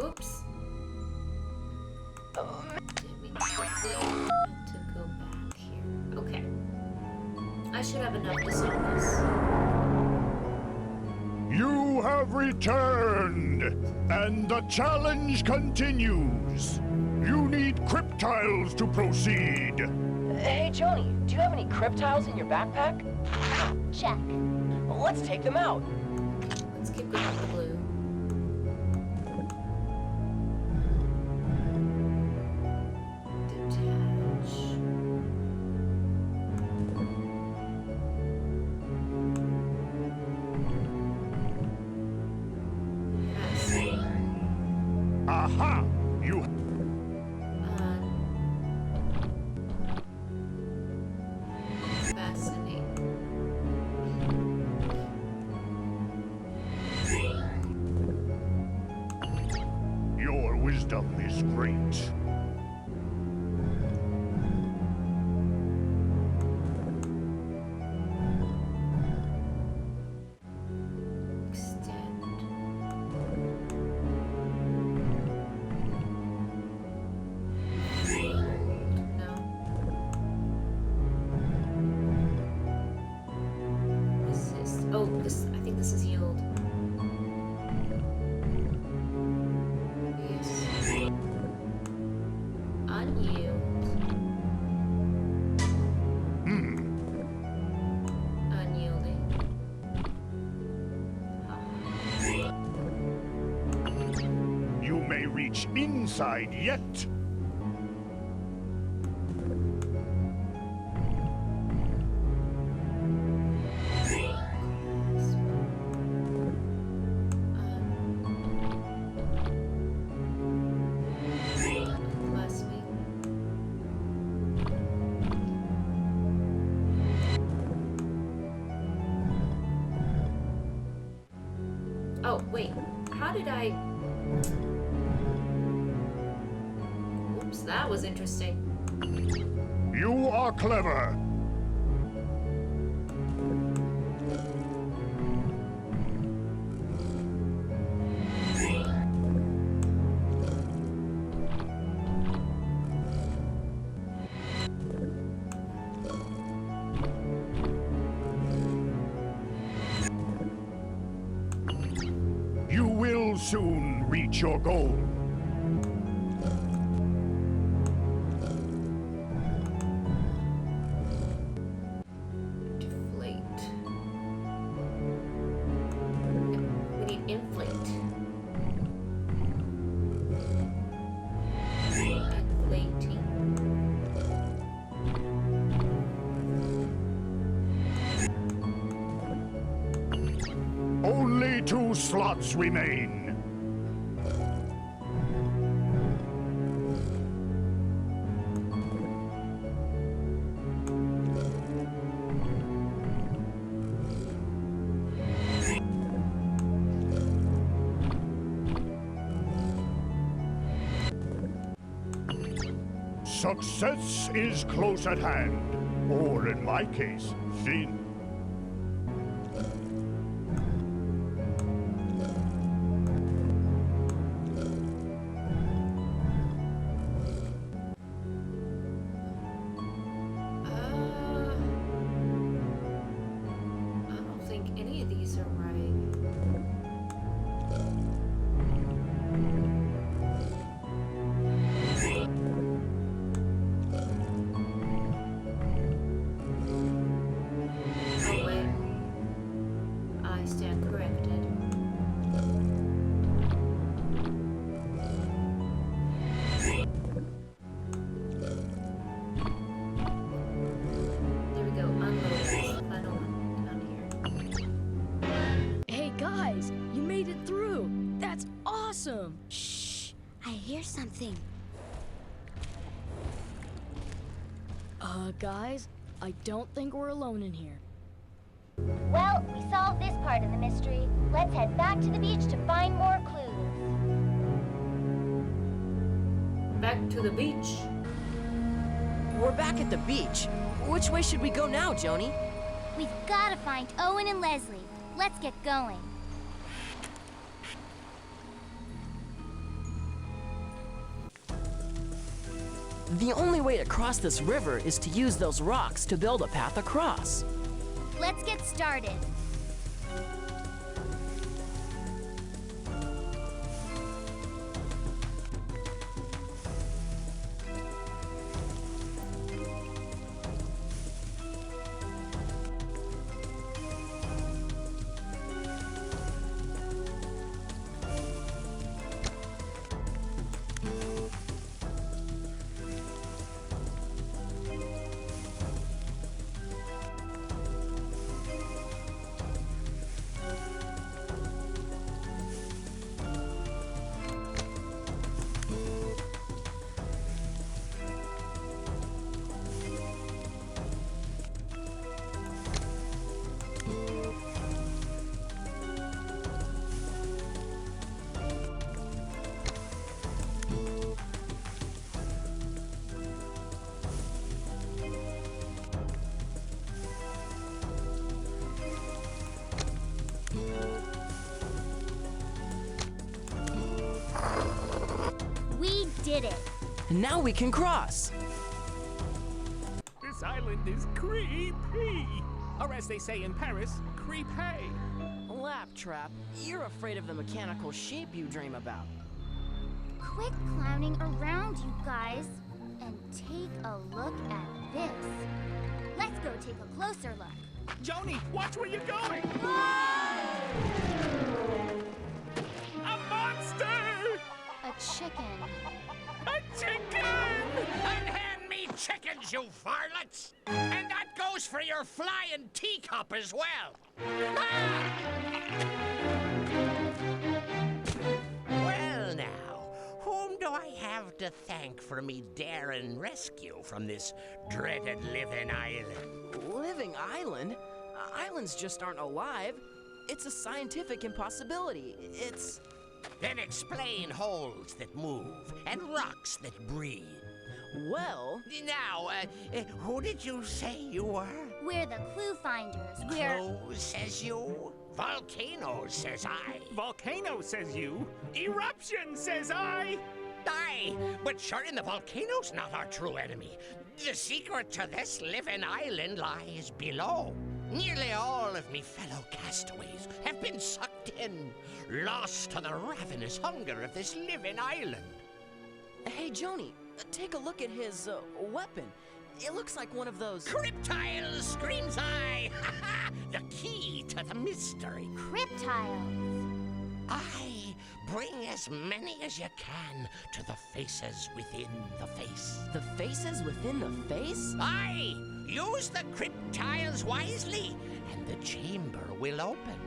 Oops. Didn't mean to go back here. Okay. I should have enough to solve this. You have returned, and the challenge continues. You need CrypTiles to proceed. Hey, Joni, do you have any CrypTiles in your backpack? Check. Well, let's take them out. Let's keep going with the blue. Detach. Aha! You... Fascinating. inside yet. Oh, wait. How did I... Oops, that was interesting. You are clever. You will soon reach your goal. Deflate. We need inflate. Inflating. Only 2 slots remain. Success is close at hand, or in my case, thin. I don't think any of these are right. Oh wait. I stand corrected. There we go. Unload this final one down here. Hey guys, you made it through. That's awesome. Shh, I hear something. Guys, I don't think we're alone in here. Well, we solved this part of the mystery. Let's head back to the beach to find more clues. Back to the beach. We're back at the beach. Which way should we go now, Joni? We've got to find Owen and Leslie. Let's get going. The only way to cross this river is to use those rocks to build a path across. Let's get started. We did it. Now we can cross. This island is creepy. Or as they say in Paris, creepy. LapTrap, you're afraid of the mechanical sheep you dream about. Quit clowning around, you guys, and take a look at this. Let's go take a closer look. Joni, watch where you're going. A monster! A chicken. A chicken! Unhand me chickens, you varlets! And that goes for your flying teacup as well. Ah! Well now, whom do I have to thank for me daring rescue from this dreaded living island? Living island? Islands just aren't alive. It's a scientific impossibility. It's... Then explain holes that move and rocks that breathe. Well... Now, who did you say you were? We're the Cluefinders. We're... Clue, says you? Volcano, says I. Volcano, says you. Eruption, says I. Aye, but sure, the volcano's not our true enemy. The secret to this living island lies below. Nearly all of me fellow castaways have been sucked in, lost to the ravenous hunger of this living island. Hey, Joni, take a look at his weapon. It looks like one of those... CrypTiles, screams I! The key to the mystery. CrypTiles. I bring as many as you can to the faces within the face. The faces within the face? Aye! Use the CrypTiles wisely, and the chamber will open.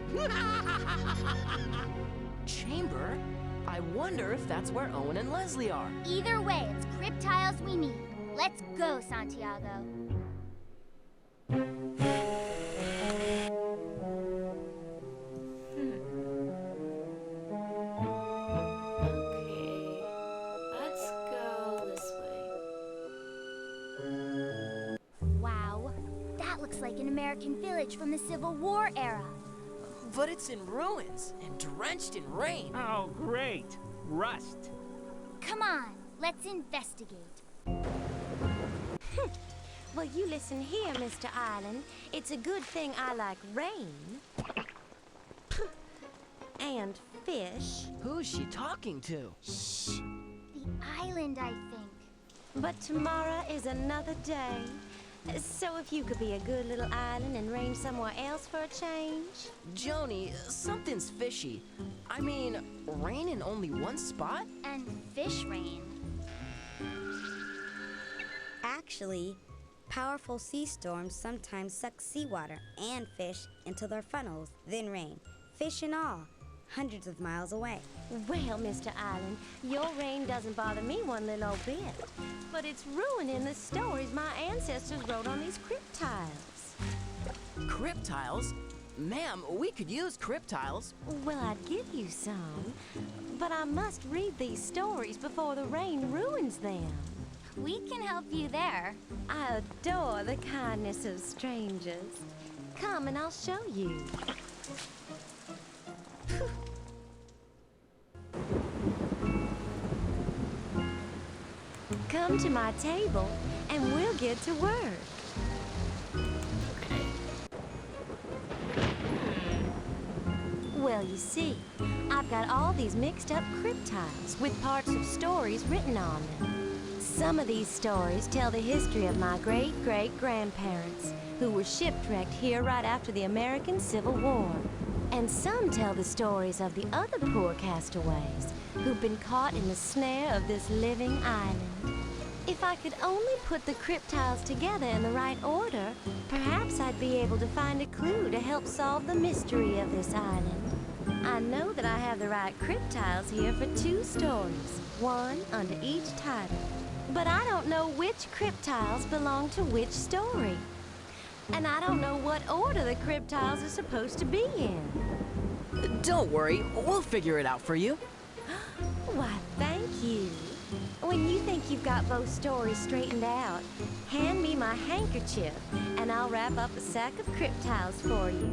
Chamber? I wonder if that's where Owen and Leslie are. Either way, it's CrypTiles we need. Let's go, Santiago. Okay, let's go this way. Wow, that looks like an American village from the Civil War era. But it's in ruins and drenched in rain. Oh, great. Rust. Come on, let's investigate. Well, you listen here, Mr. Island. It's a good thing I like rain. And fish. Who's she talking to? Shh. The island, I think. But tomorrow is another day. So if you could be a good little island and rain somewhere else for a change? Joni, something's fishy. I mean, rain in only one spot? And fish rain. Actually, powerful sea storms sometimes suck seawater and fish into their funnels, then rain. Fish and all, hundreds of miles away. Well, Mr. Island, your rain doesn't bother me one little old bit. But it's ruining the stories my ancestors wrote on these CrypTiles. CrypTiles? Ma'am, we could use CrypTiles. Well, I'd give you some, but I must read these stories before the rain ruins them. We can help you there. I adore the kindness of strangers. Come and I'll show you. Come to my table and we'll get to work. Well, you see, I've got all these mixed up CrypTiles with parts of stories written on them. Some of these stories tell the history of my great-great-grandparents who were shipwrecked here right after the American Civil War. And some tell the stories of the other poor castaways who've been caught in the snare of this living island. If I could only put the CrypTiles together in the right order, perhaps I'd be able to find a clue to help solve the mystery of this island. I know that I have the right CrypTiles here for 2 stories, one under each title. But I don't know which CrypTiles belong to which story. And I don't know what order the CrypTiles are supposed to be in. Don't worry, we'll figure it out for you. Why, thank you. When you think you've got both stories straightened out, hand me my handkerchief and I'll wrap up a sack of CrypTiles for you.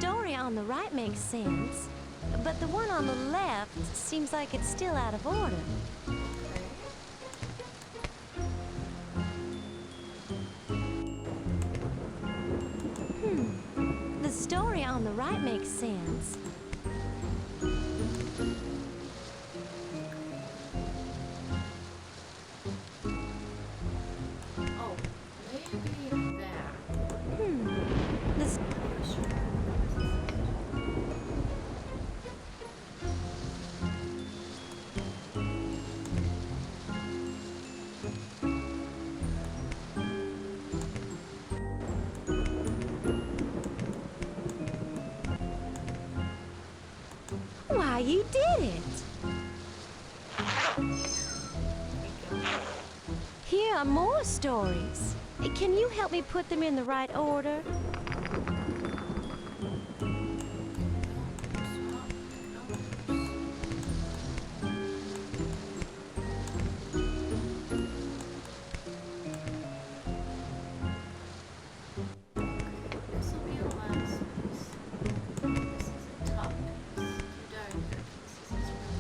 story on the right makes sense, but the one on the left seems like it's still out of order. The story on the right makes sense. Oh, maybe that. This. Why, you did it! Here are more stories. Can you help me put them in the right order? This will be the last piece. This is the top piece. Two darker pieces as well.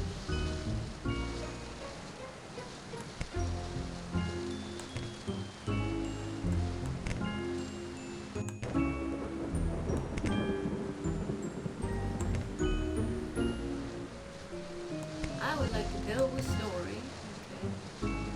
I would like to go with story. Okay.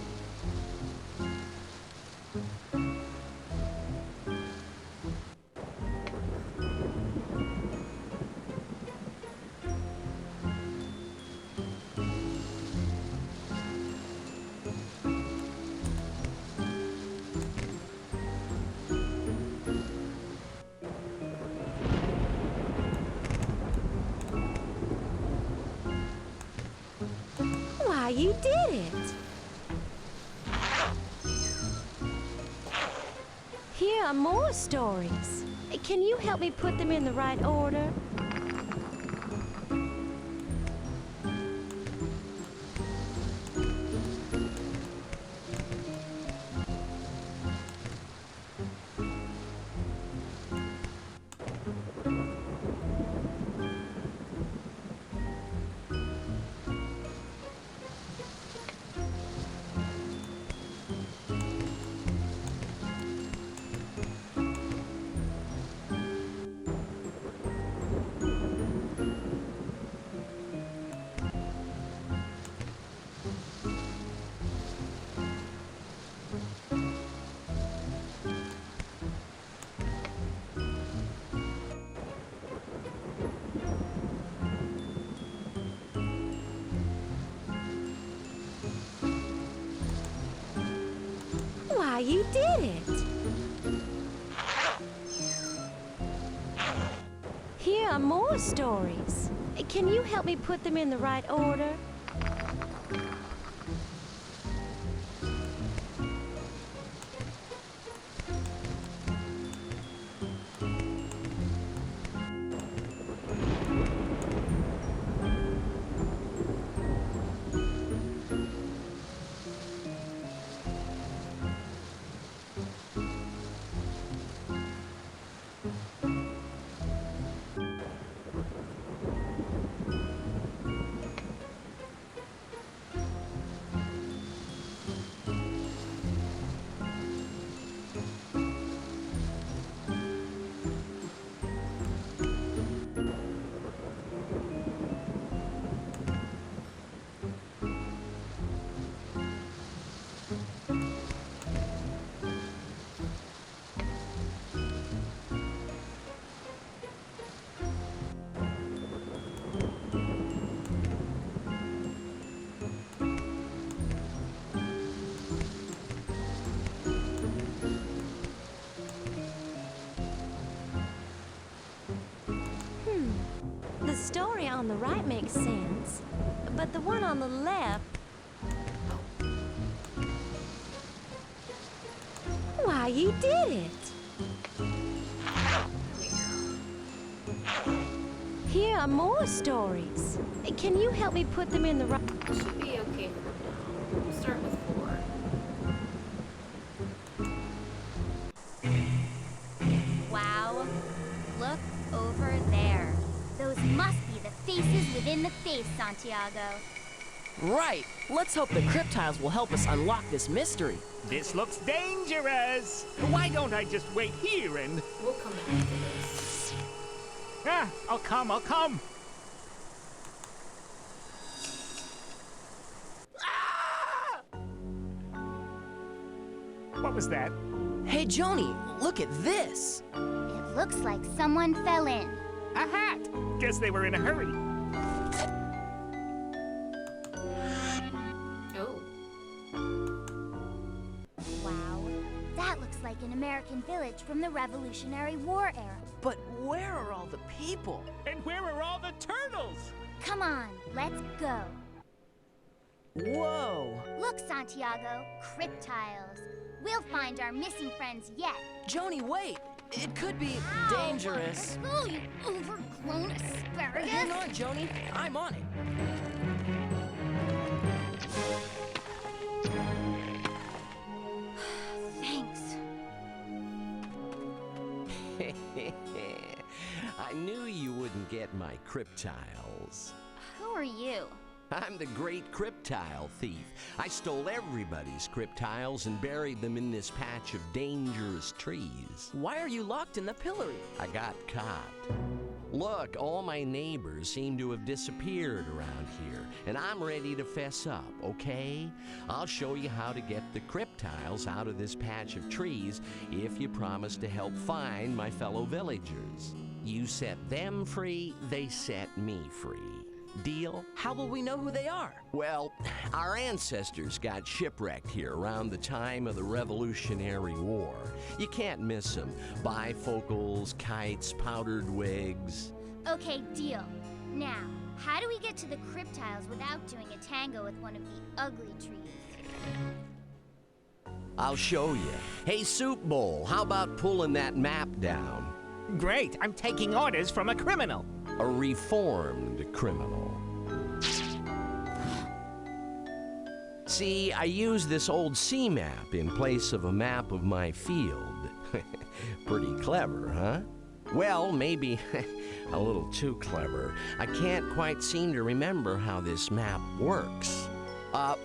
Why, you did it! Here are more stories. Can you help me put them in the right order? Why, you did it! Here are more stories. Can you help me put them in the right order? The story on the right makes sense, but the one on the left... Why, you did it! Here are more stories. Can you help me put them in the right... Should be okay for now. We'll start with 4. Wow. Look over there. the face, Santiago. Right. Let's hope the CrypTiles will help us unlock this mystery. This looks dangerous. Why don't I just wait here and... We'll come back to this. Ah, I'll come. Ah! What was that? Hey, Joni, look at this. It looks like someone fell in. A hat. Guess they were in a hurry. Oh. Wow. That looks like an American village from the Revolutionary War era. But where are all the people? And where are all the turtles? Come on, let's go. Whoa. Look, Santiago, CrypTiles. We'll find our missing friends yet. Joni, wait. It could be dangerous. Oh, you overgrown asparagus. Hang on, Joni. I'm on it. Thanks. I knew you wouldn't get my CrypTiles. Who are you? I'm the great CrypTile thief. I stole everybody's CrypTiles and buried them in this patch of dangerous trees. Why are you locked in the pillory? I got caught. Look, all my neighbors seem to have disappeared around here, and I'm ready to fess up, okay? I'll show you how to get the CrypTiles out of this patch of trees if you promise to help find my fellow villagers. You set them free, they set me free. Deal? How will we know who they are? Well, our ancestors got shipwrecked here around the time of the Revolutionary War. You can't miss them. Bifocals, kites, powdered wigs. Okay, deal. Now, how do we get to the CrypTiles without doing a tango with one of the ugly trees? I'll show you. Hey, Soup Bowl, how about pulling that map down? Great, I'm taking orders from a criminal. A reformed criminal. See, I used this old sea map in place of a map of my field. Pretty clever, huh? Well, maybe a little too clever. I can't quite seem to remember how this map works.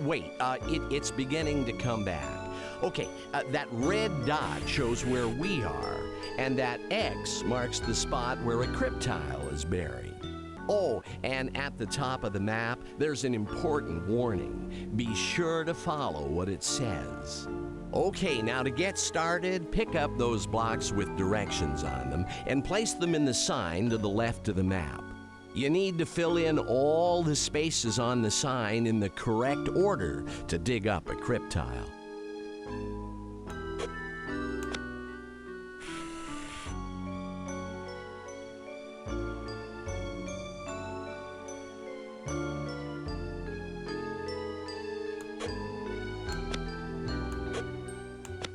Wait, it's beginning to come back. Okay, that red dot shows where we are, and that X marks the spot where a CrypTile is buried. Oh, and at the top of the map, there's an important warning. Be sure to follow what it says. Okay, now to get started, pick up those blocks with directions on them and place them in the sign to the left of the map. You need to fill in all the spaces on the sign in the correct order to dig up a CrypTile.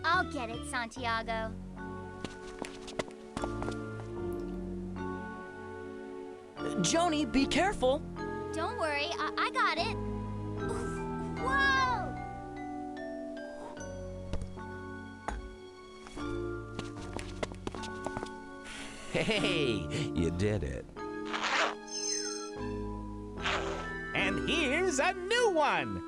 I'll get it, Santiago. Joni, be careful. Don't worry, I got it. Oof. Whoa! Hey, you did it. And here's a new one.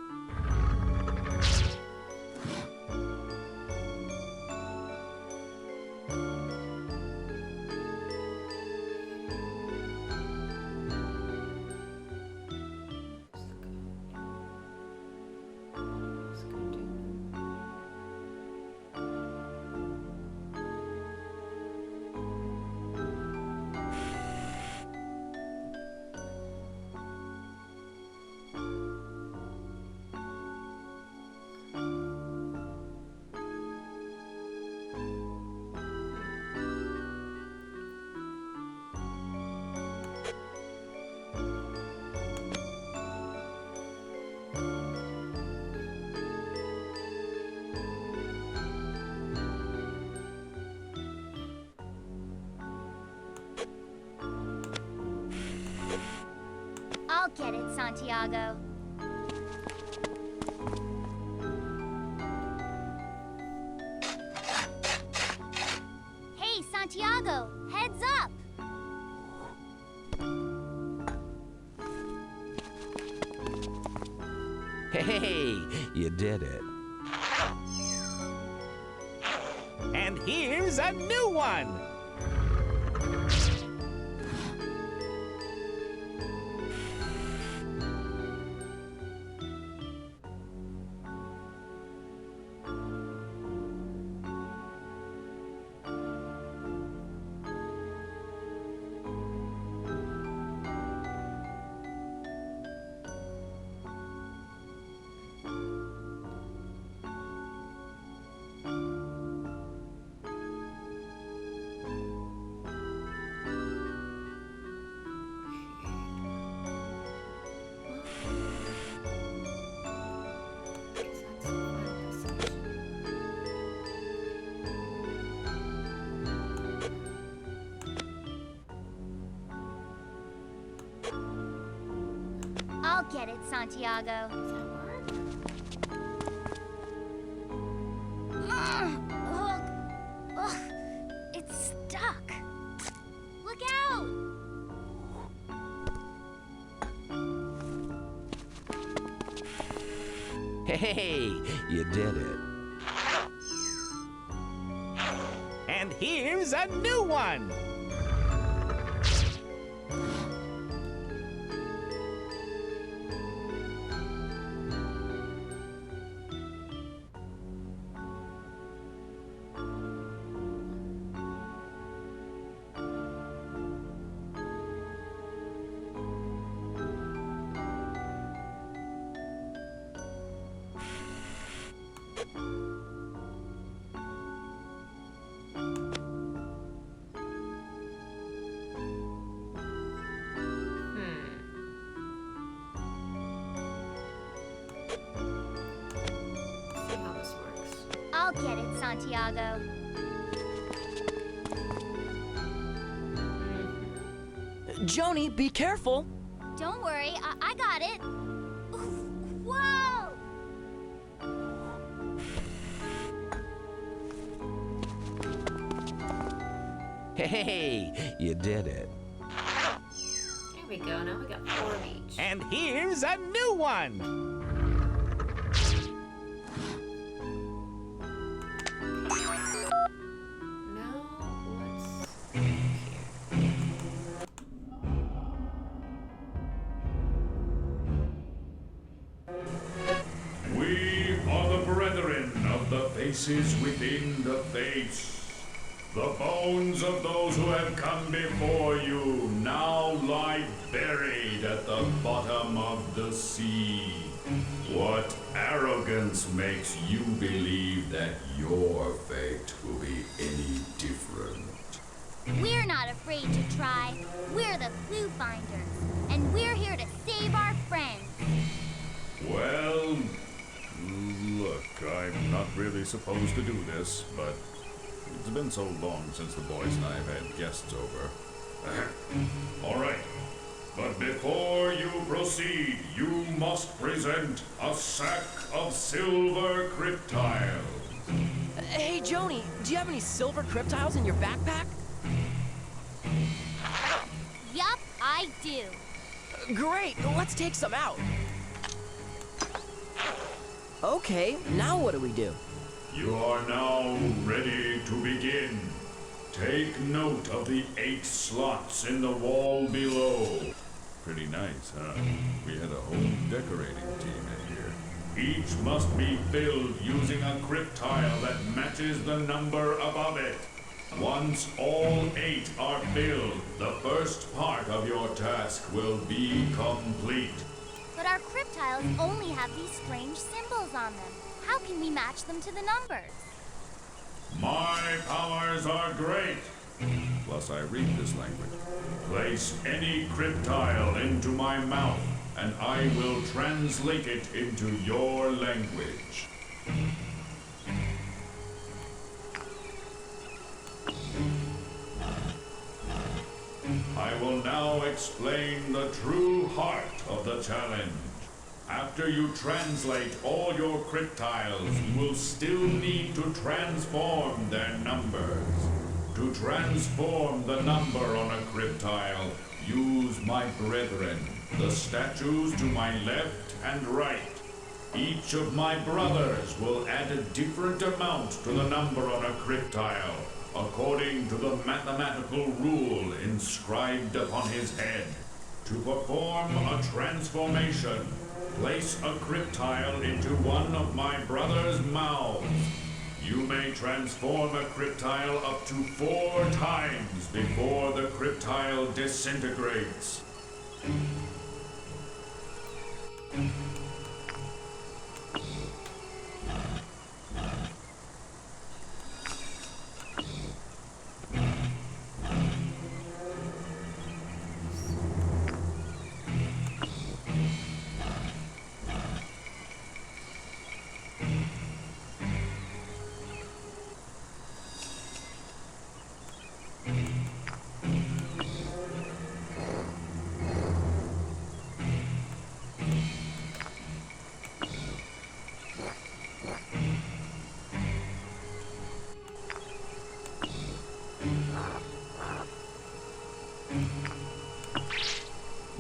I'll get it, Santiago. Hey, Santiago, heads up! Hey, you did it. And here's a new one! I'll get it, Santiago. Ugh, it's stuck. Look out! Hey, you did it. And here's a new one! I'll get it, Santiago. Joni, be careful. Don't worry, I got it. Whoa! Hey, you did it. There we go. Now we got 4 of each. And here's a new one! We are the brethren of the faces within the face. The bones of those who have come before you now lie buried at the bottom of the sea. What arrogance makes you believe that your fate will be any different? We're not afraid to try. We're the Cluefinders, and we're here to save our friends. Well, look, I'm not really supposed to do this, but it's been so long since the boys and I have had guests over. All right, but before you proceed, you must present a sack of silver CrypTiles. Hey, Joni, do you have any silver CrypTiles in your backpack? Yup, I do. Great, let's take some out. Okay, now what do we do? You are now ready to begin. Take note of the 8 slots in the wall below. Pretty nice, huh? We had a whole decorating team in here. Each must be filled using a CrypTile that matches the number above it. Once all 8 are filled, the first part of your task will be complete. But our CrypTiles only have these strange symbols on them. How can we match them to the numbers? My powers are great. Plus, I read this language. Place any CrypTile into my mouth, and I will translate it into your language. I will now explain the true heart of the challenge. After you translate all your CrypTiles, you will still need to transform their numbers. To transform the number on a CrypTile, use my brethren, the statues to my left and right. Each of my brothers will add a different amount to the number on a CrypTile, according to the mathematical rule inscribed upon his head. To perform a transformation, place a CrypTile into one of my brother's mouths. You may transform a CrypTile up to 4 times before the CrypTile disintegrates.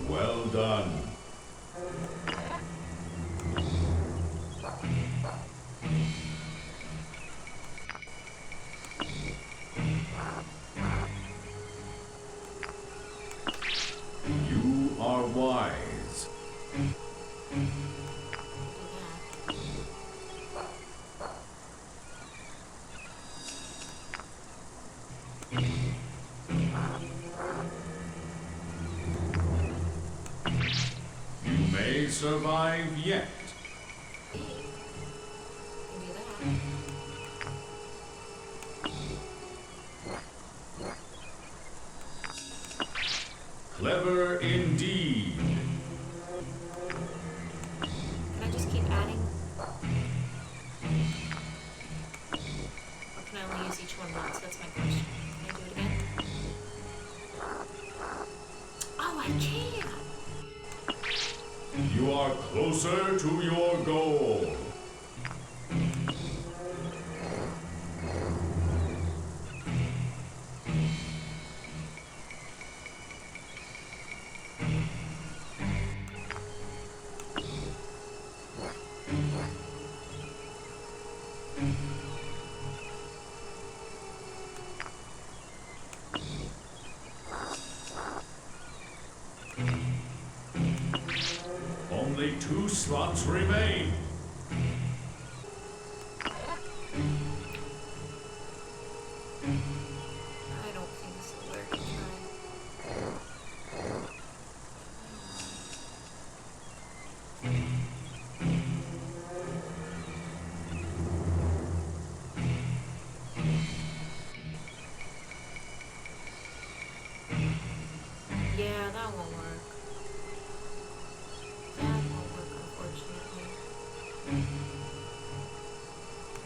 Well done. You are wise. You may survive yet. Clever indeed. Can I just keep adding? Or can I only use each one once? That's my question. Can I do it again? Oh, I can! You are closer to your goal. Only 2 slots remain. I don't think this will work. Yeah, that won't work. That won't work, unfortunately.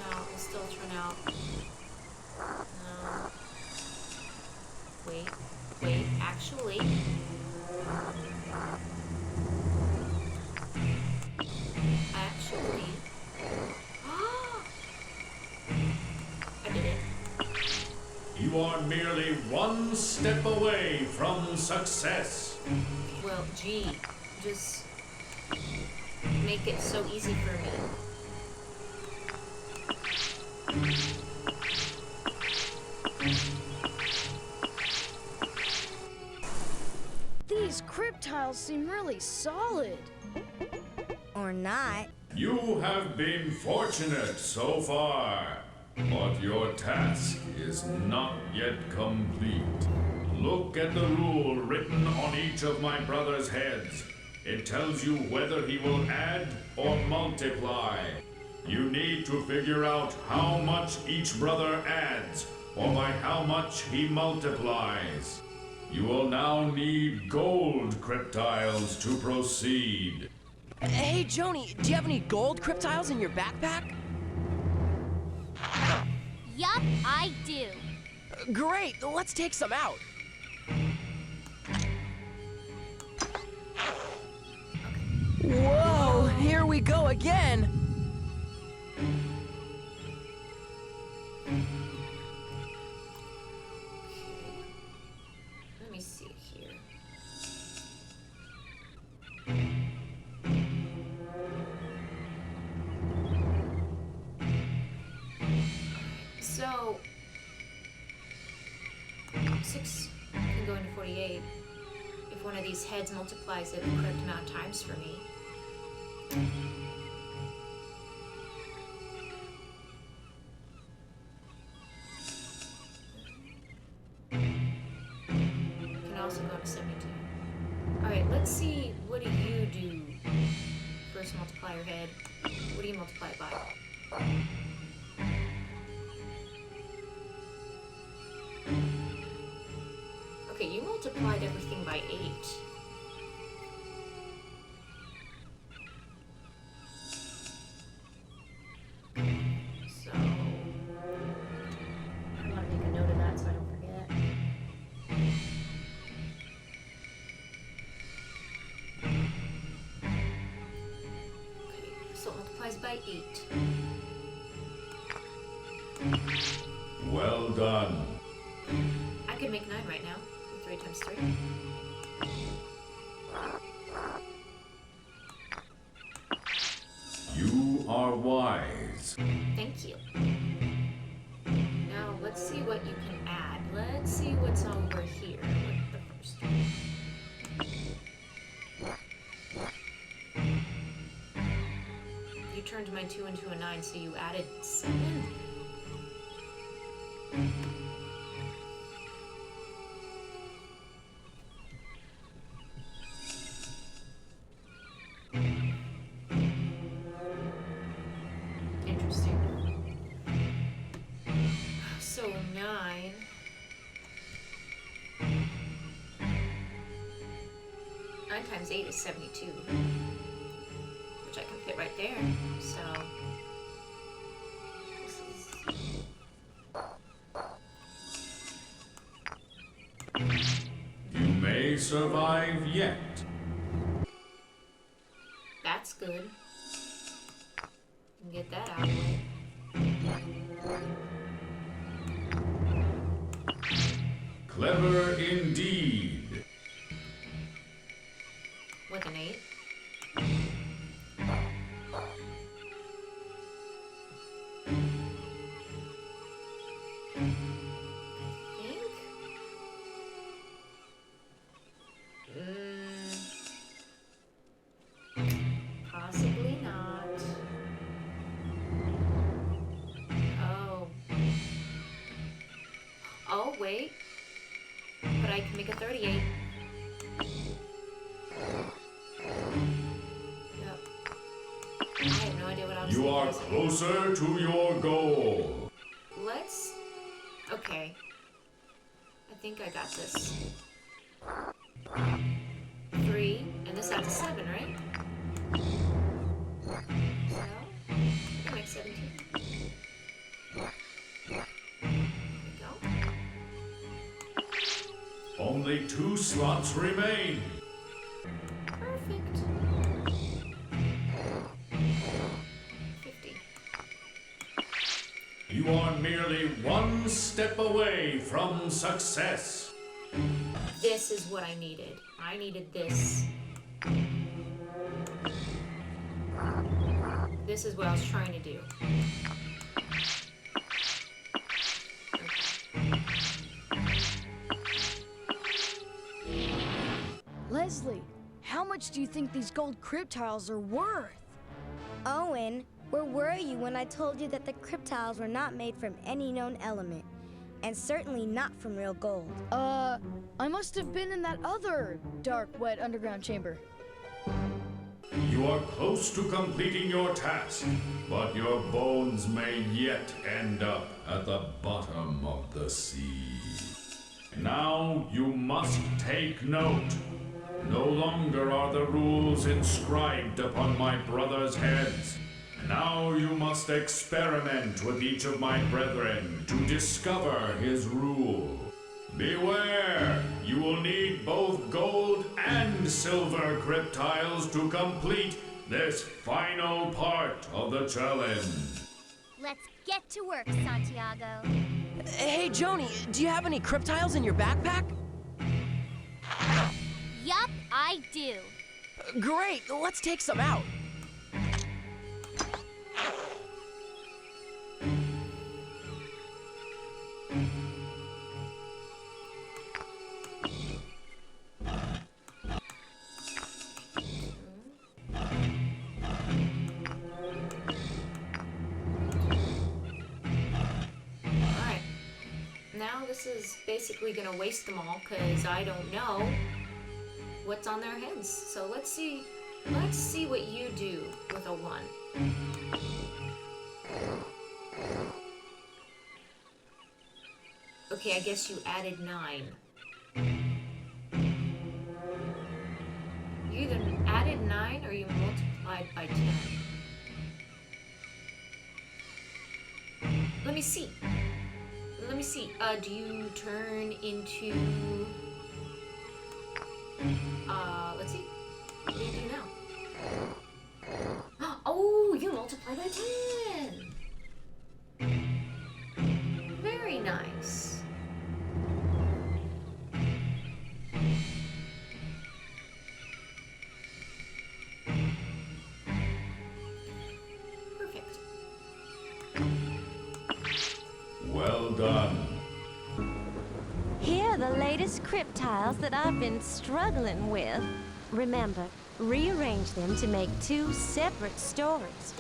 No, it'll still turn out. No. Wait, actually. I did it. You are merely 1 step away from success. Well, gee, just make it so easy for me. These CrypTiles seem really solid. Or not. You have been fortunate so far, but your task is not yet complete. Look at the rule written on each of my brother's heads. It tells you whether he will add or multiply. You need to figure out how much each brother adds, or by how much he multiplies. You will now need gold CrypTiles to proceed. Hey, Joni, do you have any gold CrypTiles in your backpack? Yup, I do. Great, let's take some out. Whoa, here we go again. Let me see here. So 6 can go into 48 if one of these heads multiplies it the correct amount of times for me. Can also go to 72. Alright, let's see, what do you do? First multiplier head. What do you multiply it by? Okay, you multiplied everything by 8. So, I want to make a note of that so I don't forget. Okay, so it multiplies by 8. Well done. I could make 9 right now. 3 times 3. You are wise. Thank you. Now let's see what you can add. Let's see what's over here with the first one. You turned my 2 into a 9, so you added 7. Interesting. So 9. 9 times 8 is 72. Which I can fit right there. So this is... You may survive yet. That's good. Get that out of the way. Clever indeed. With an 8. Possibly not. Oh, wait. But I can make a 38. Yep. I have no idea what I was You are closer to your goal. Let's... Okay. I think I got this. 3, and this adds a 7, right? So, I can make 17. Only 2 slots remain. Perfect. 50. You are merely 1 step away from success. This is what I needed. I needed this. This is what I was trying to do. Leslie, how much do you think these gold CrypTiles are worth? Owen, where were you when I told you that the CrypTiles were not made from any known element? And certainly not from real gold. I must have been in that other dark, wet underground chamber. You are close to completing your task, but your bones may yet end up at the bottom of the sea. Now you must take note. No longer are the rules inscribed upon my brothers' heads. Now you must experiment with each of my brethren to discover his rule. Beware! You will need both gold and silver CrypTiles to complete this final part of the challenge. Let's get to work, Santiago. Hey, Joni, do you have any CrypTiles in your backpack? Yup, I do. Great, let's take some out. this is basically gonna waste them all because I don't know what's on their heads. So let's see what you do with a 1. Okay, I guess you added 9. You either added 9 or you multiplied by 10. Let me see. Do you turn into... let's see. What do you do now? Oh, you multiply by 10! Very nice. Perfect. Well done. Here are the latest CrypTiles that I've been struggling with. Remember, rearrange them to make 2 separate stories.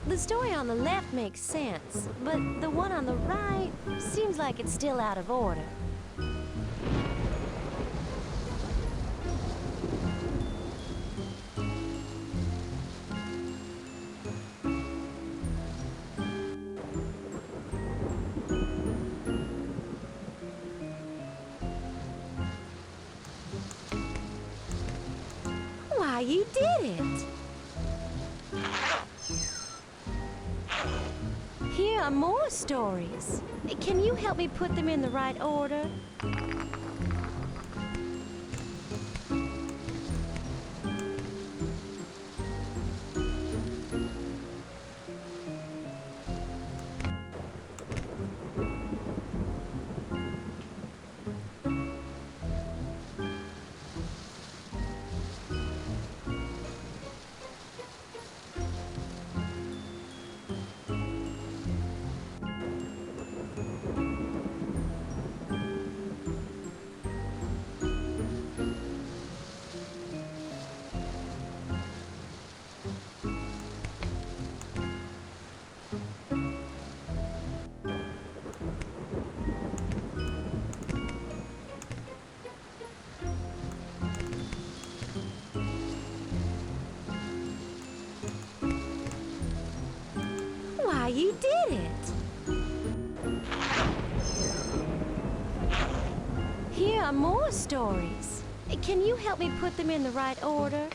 The story on the left makes sense, but the one on the right seems like it's still out of order. Why, you did it! Here are more stories. Can you help me put them in the right order? Why, you did it! Here are more stories. Can you help me put them in the right order?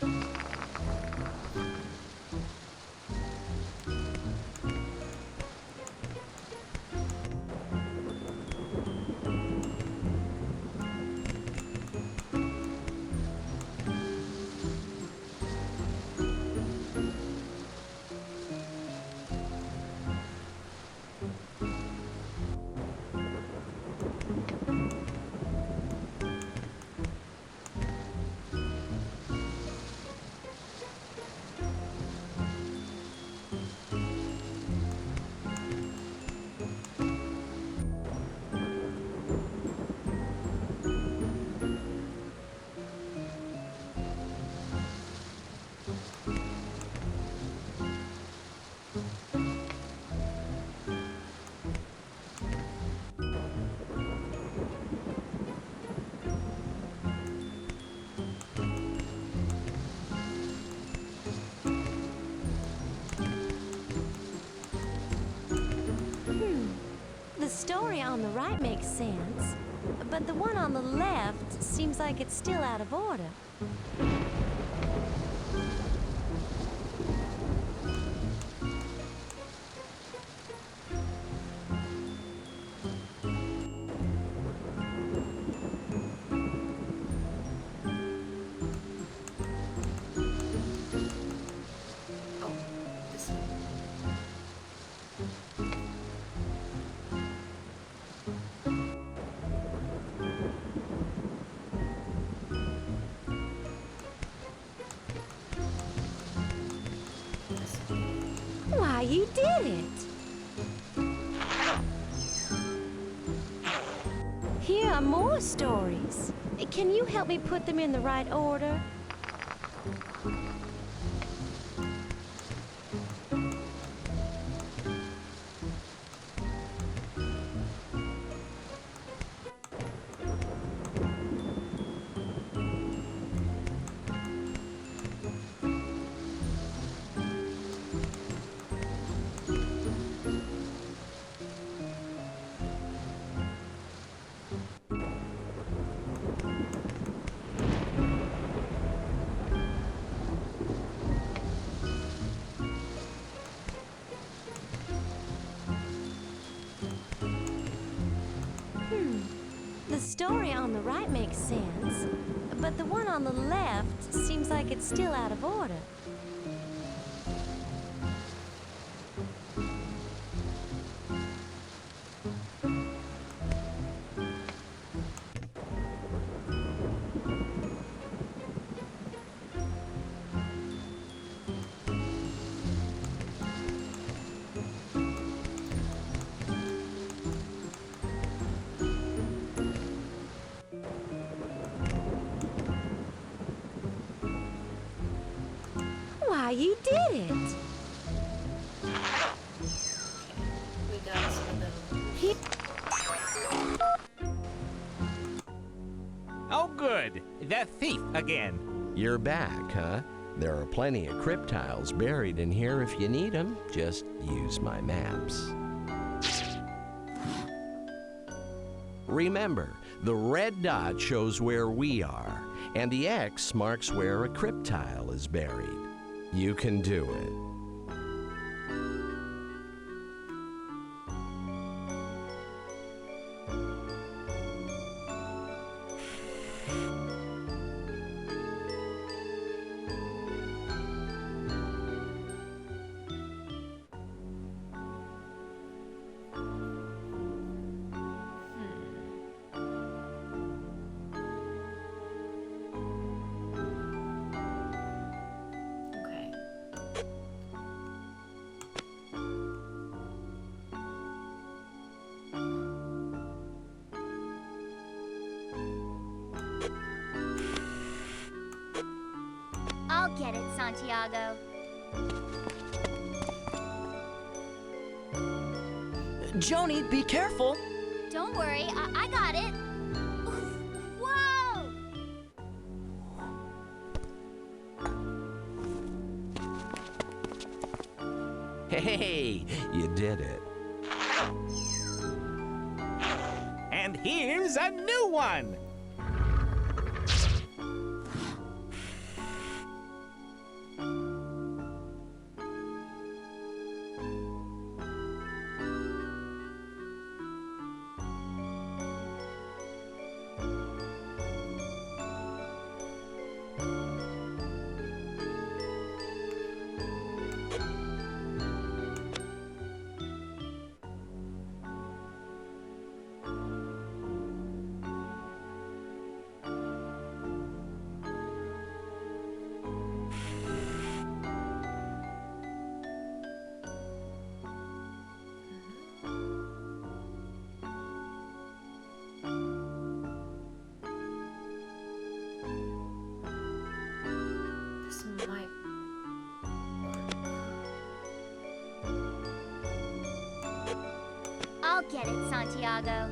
story on the right makes sense, but the one on the left seems like it's still out of order. Why, you did it! Here are more stories. Can you help me put them in the right order? The story on the right makes sense, but the one on the left seems like it's still out of order. Why, you did it! We got some of them. Oh, good. The thief again. You're back, huh? There are plenty of CrypTiles buried in here if you need them. Just use my maps. Remember, the red dot shows where we are, and the X marks where a CrypTile is buried. You can do it. I'll get it, Santiago. Joni, be careful! Don't worry, I got it. Whoa! Hey, you did it. And here's a new one! I'll get it, Santiago.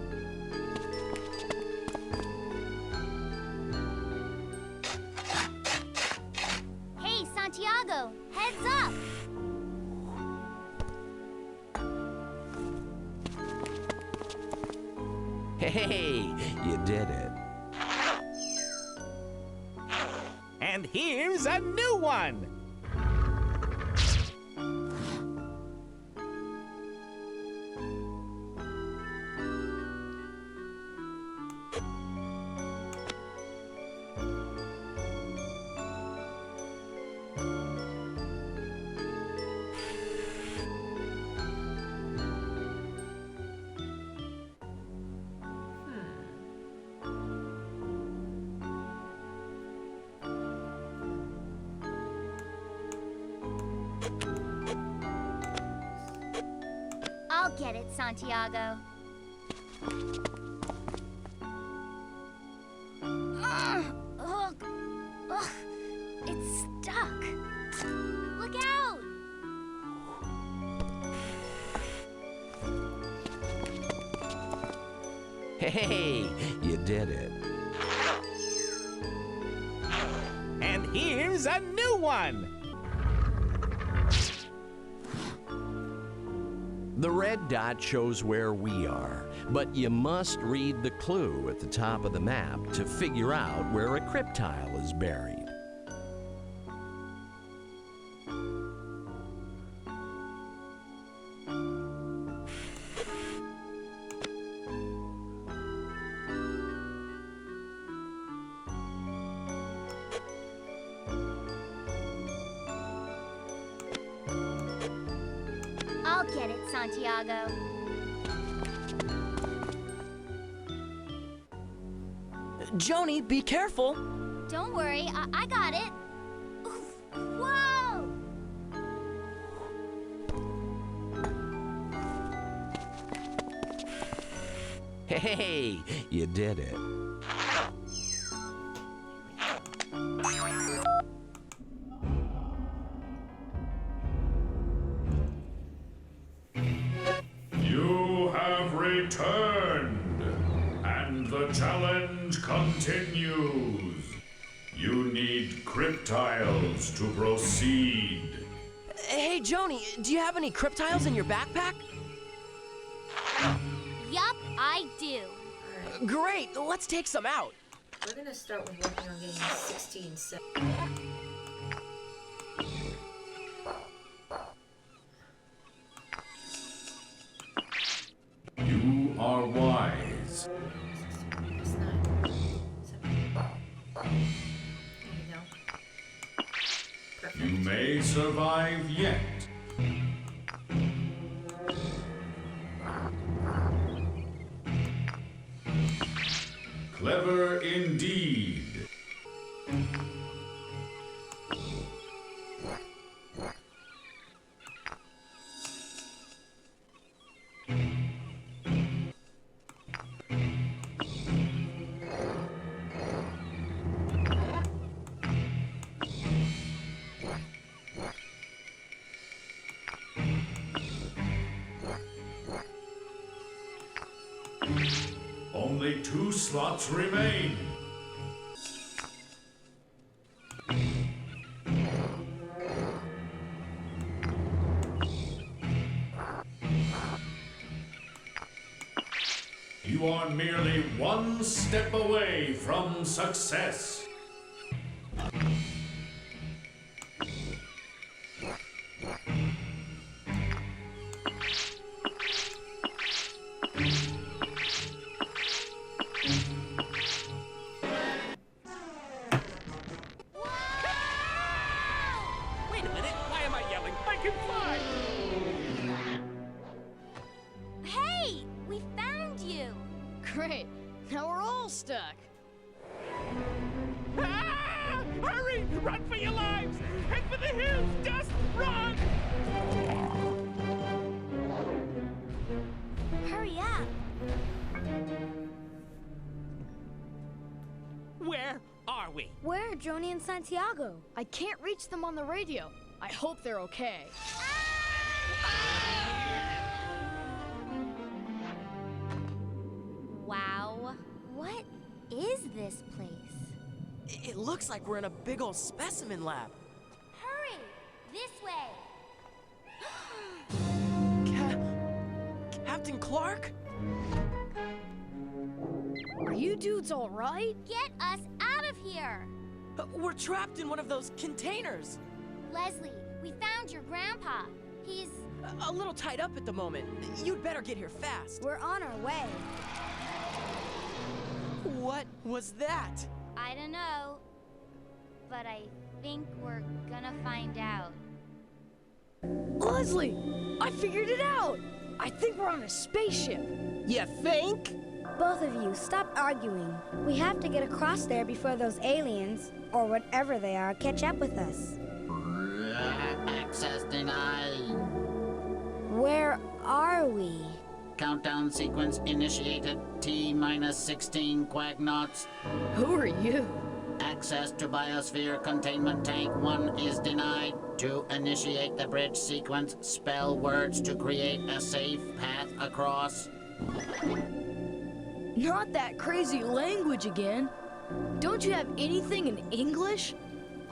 Hey, Santiago, heads up! Hey, you did it. And here's a new one! I'll get it, Santiago. Ugh, it's stuck. Look out! Hey, you did it. And here's a new one! The red dot shows where we are, but you must read the clue at the top of the map to figure out where a CrypTile is buried. I'll get it, Santiago. Joni, be careful. Don't worry, I got it. Oof. Whoa! Hey, you did it. You have returned, and the challenge continues. You need CrypTiles to proceed. Hey, Joni, do you have any CrypTiles in your backpack? Yup, I do. Great, let's take some out. We're gonna start with working on getting 16 set. You are wise. You may survive yet. Clever indeed. Only 2 slots remain. You are merely 1 step away from success. Wait a minute, why am I yelling? I can fly! Hey, we found you. Great, now we're all stuck. Ah! Hurry! Run for your lives! Head for the hills! Just run! Hurry up. Where are we? Where are Joni and Santiago? I can't reach them on the radio. I hope they're okay. Wow. What is this place? It looks like we're in a big old specimen lab. Hurry! This way! Captain Clark? you dudes all right? Get us out of here! We're trapped in one of those containers. Leslie, we found your grandpa. He's... A little tied up at the moment. You'd better get here fast. We're on our way. What was that? I don't know, but I think we're gonna find out. Leslie, I figured it out. I think we're on a spaceship. You think? Both of you, stop arguing. We have to get across there before those aliens, or whatever they are, catch up with us. Access denied. Where are we? Countdown sequence initiated. T-minus 16 quagnauts. Who are you? Access to Biosphere Containment Tank 1 is denied. To initiate the bridge sequence, spell words to create a safe path across. Not that crazy language again. Don't you have anything in English?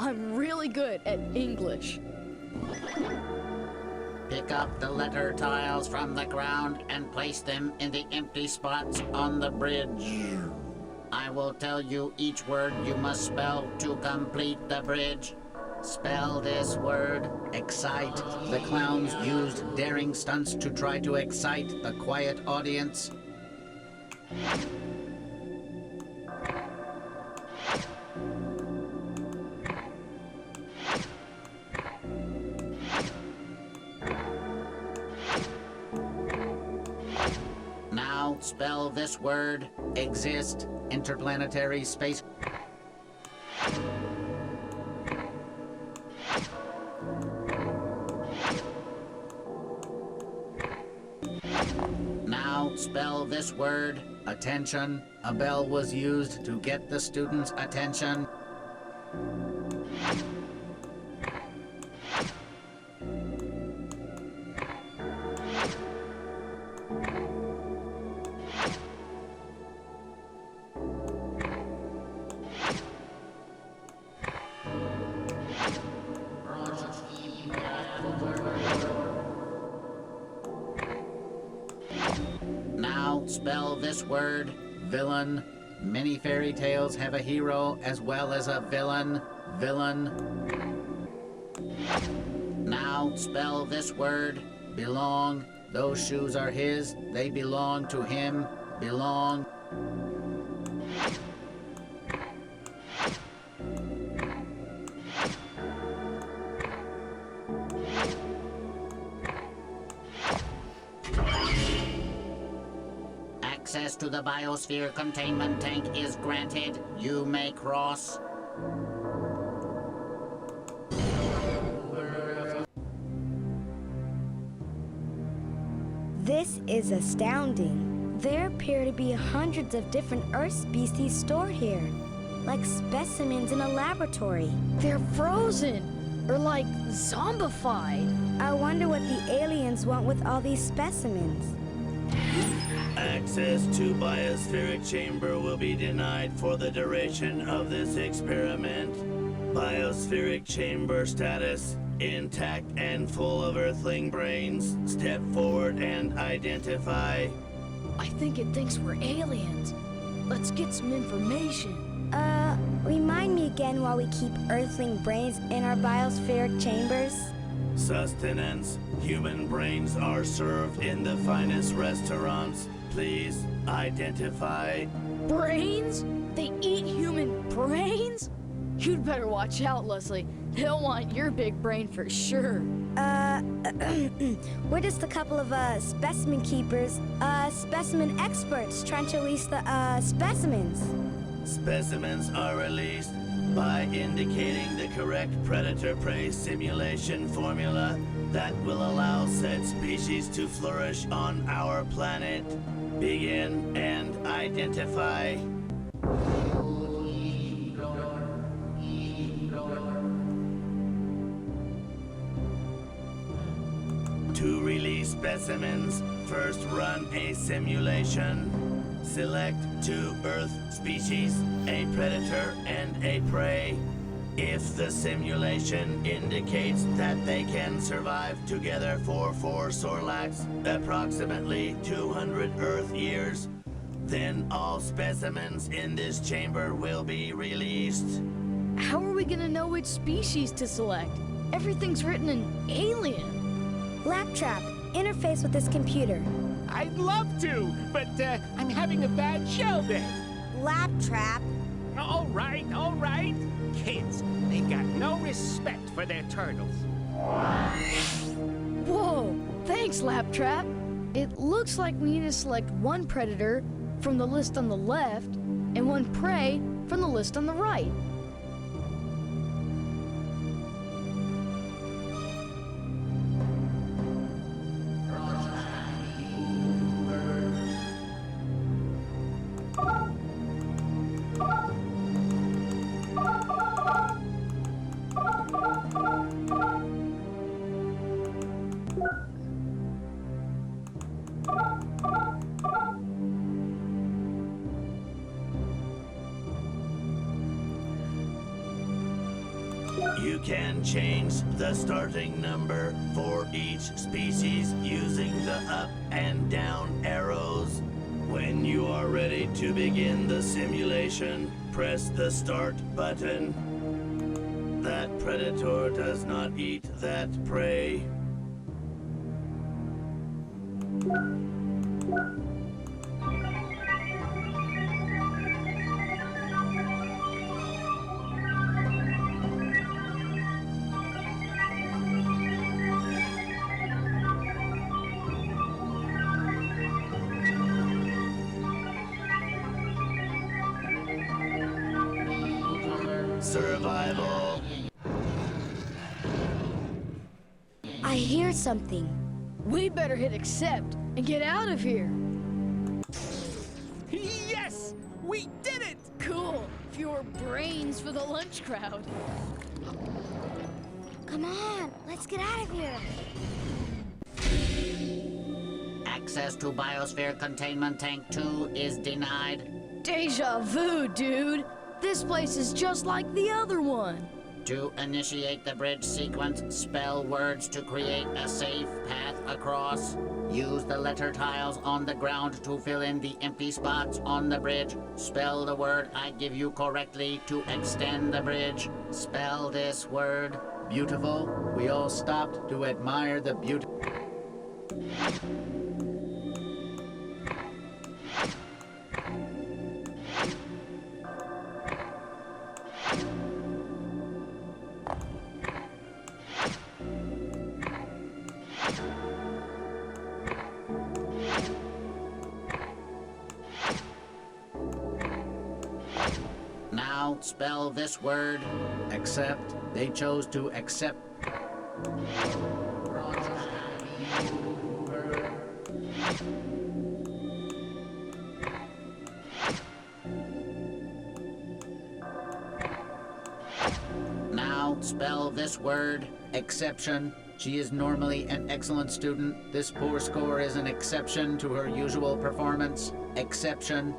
I'm really good at English. Pick up the letter tiles from the ground and place them in the empty spots on the bridge. I will tell you each word you must spell to complete the bridge. Spell this word. Excite. The clowns used daring stunts to try to excite the quiet audience. Now spell this word. Exist. Interplanetary space. Now spell this word. Attention. A bell was used to get the students' attention. Now spell this word. Villain. Many fairy tales have a hero as well as a villain. Villain. Now spell this word. Belong. Those shoes are his. They belong to him. Belong. Access to the Biosphere Containment Tank is granted. You may cross. This is astounding. There appear to be hundreds of different Earth species stored here, like specimens in a laboratory. They're frozen, or like zombified. I wonder what the aliens want with all these specimens. Access to Biospheric Chamber will be denied for the duration of this experiment. Biospheric Chamber status intact and full of Earthling brains. Step forward and identify. I think it thinks we're aliens. Let's get some information. Remind me again while we keep Earthling brains in our biospheric chambers. Sustenance. Human brains are served in the finest restaurants. Please identify. Brains? They eat human brains? You'd better watch out, Leslie. They'll want your big brain for sure. We're just a couple of, specimen keepers, specimen experts trying to release the, specimens. Specimens are released by indicating the correct predator-prey simulation formula that will allow said species to flourish on our planet. Begin and identify. To release specimens, first run a simulation. Select 2 Earth species, a predator and a prey. If the simulation indicates that they can survive together for 4 Sorlax, approximately 200 Earth years, Then all specimens in this chamber will be released. How are we gonna know which species to select? Everything's written in alien. LapTrap, interface with this computer. I'd love to, but I'm having a bad show day. LapTrap. All right, all right. Kids, they've got no respect for their turtles. Whoa, thanks, LapTrap. It looks like we need to select one predator from the list on the left and one prey from the list on the right. You can change the starting number for each species using the up and down arrows. When you are ready to begin the simulation, press the start button. That predator does not eat that prey. Survival. I hear something. We better hit accept and get out of here. Yes! We did it! Cool. Fewer brains for the lunch crowd. Come on, let's get out of here. Access to Biosphere Containment Tank 2 is denied. Deja vu, dude. This place is just like the other one. To initiate the bridge sequence, spell words to create a safe path across. Use the letter tiles on the ground to fill in the empty spots on the bridge. Spell the word I give you correctly to extend the bridge. Spell this word. Beautiful. We all stopped to admire the beauty. Now spell this word. Accept. They chose to accept. Now spell this word. Exception. She is normally an excellent student. This poor score is an exception to her usual performance. Exception.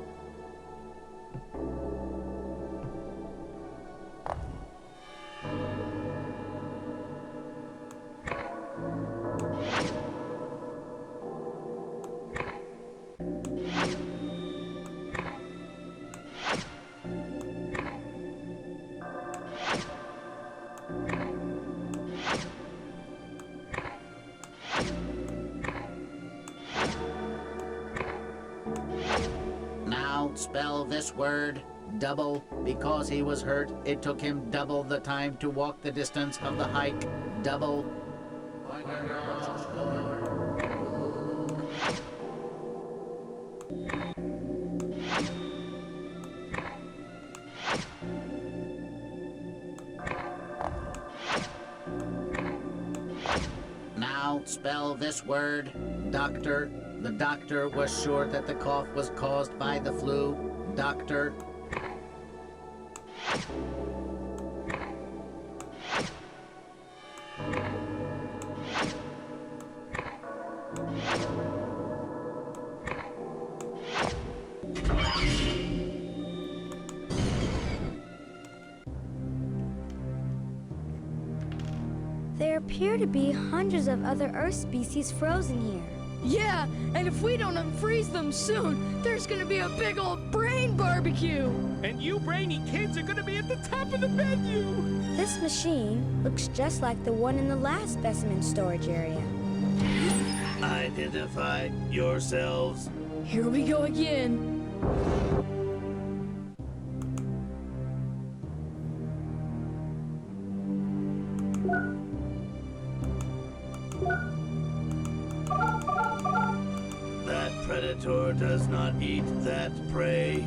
Now spell this word. Double. Because he was hurt, it took him double the time to walk the distance of the hike. Double. Now spell this word. Doctor. The doctor was sure that the cough was caused by the flu. Doctor. There appear to be hundreds of other Earth species frozen here. Yeah, and if we don't unfreeze them soon, there's gonna be a big old brain barbecue! And you brainy kids are gonna be at the top of the menu! This machine looks just like the one in the last specimen storage area. Identify yourselves. Here we go again. That predator does not eat that prey.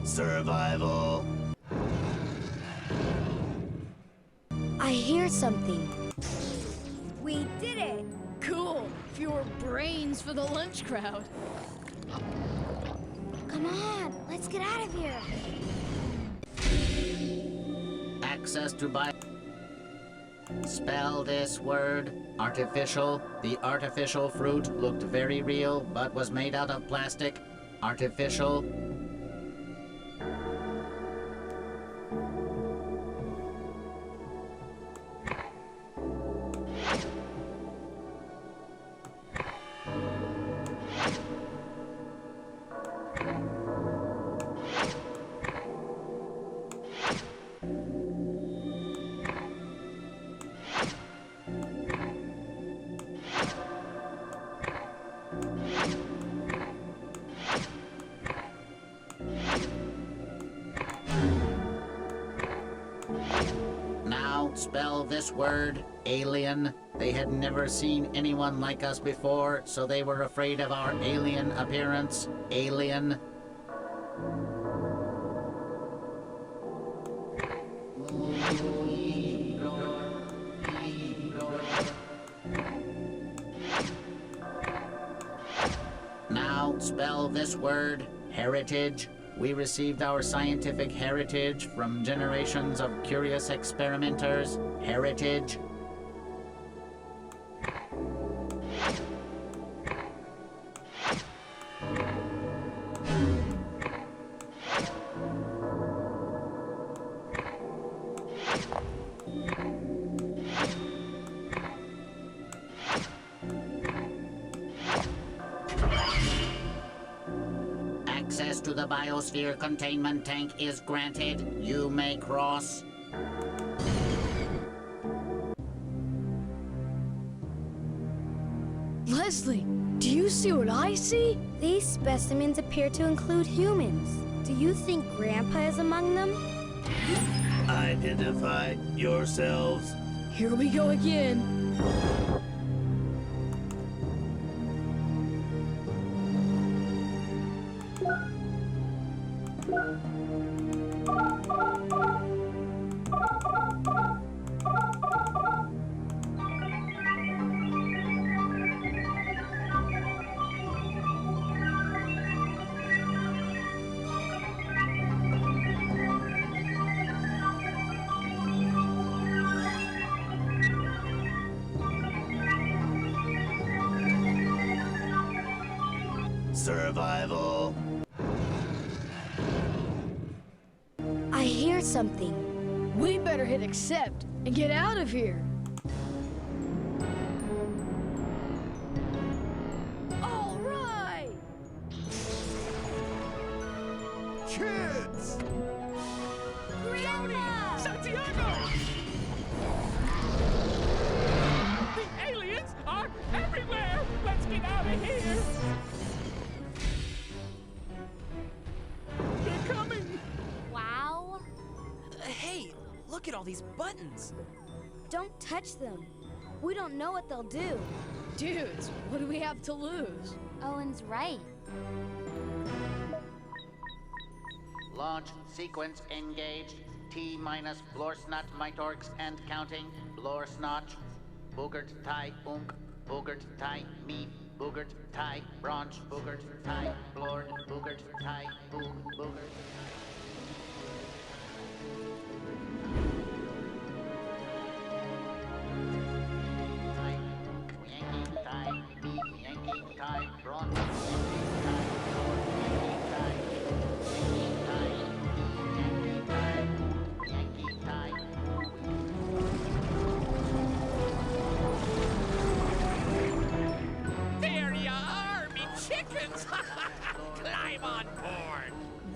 Survival. I hear something. We did it! Cool. Fewer brains for the lunch crowd. Come on, let's get out of here. Access to Spell this word. Artificial. The artificial fruit looked very real, but was made out of plastic. Artificial. Spell this word, alien. They had never seen anyone like us before, so they were afraid of our alien appearance. Alien. Now spell this word, heritage. We received our scientific heritage from generations of curious experimenters. Heritage. Access to the Biosphere containment tank is granted. You may cross. Leslie, do you see what I see? These specimens appear to include humans. Do you think Grandpa is among them? Identify yourselves. Here we go again. Survival. I hear something. We better hit accept and get out of here. All right! Kids! Joni! Santiago! The aliens are everywhere! Let's get out of here! They're coming! Wow. Hey, look at all these buttons. Don't touch them. We don't know what they'll do. Dudes, what do we have to lose? Owen's right. Launch sequence engaged. T-minus Blorsnot Mitorx and counting. Blorsnotch. Boogert Tai Unk. Boogert Tai Me. Boogert Tai Branch. Boogert Tai Blord. Boogert Tai Boog. Boogert.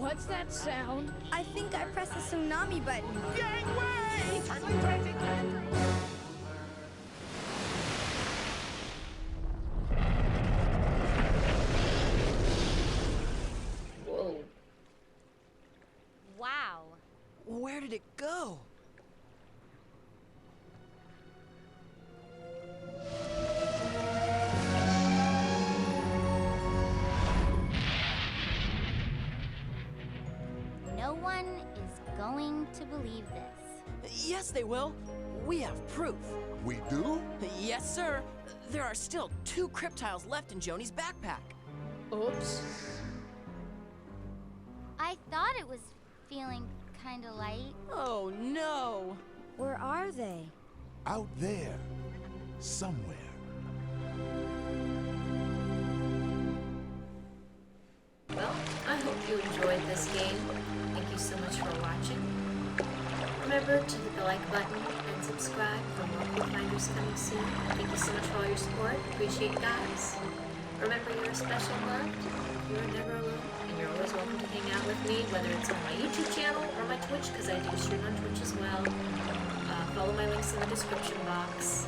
What's that sound? I think I pressed the tsunami button. Gangway! Whoa. Wow. Where did it go? No one is going to believe this. Yes, they will. We have proof. We do? Yes, sir. There are still 2 CrypTiles left in Joni's backpack. Oops. I thought it was feeling kind of light. Oh, no. Where are they? Out there. Somewhere. Well, I hope you enjoyed this game. Thank you so much for watching. Remember to hit the like button and subscribe for more Cluefinders coming soon. Thank you so much for all your support. Appreciate it, guys. Remember, you're special and loved. You're never alone, and you're always welcome to hang out with me, whether it's on my YouTube channel or my Twitch, because I do stream on Twitch as well. Follow my links in the description box.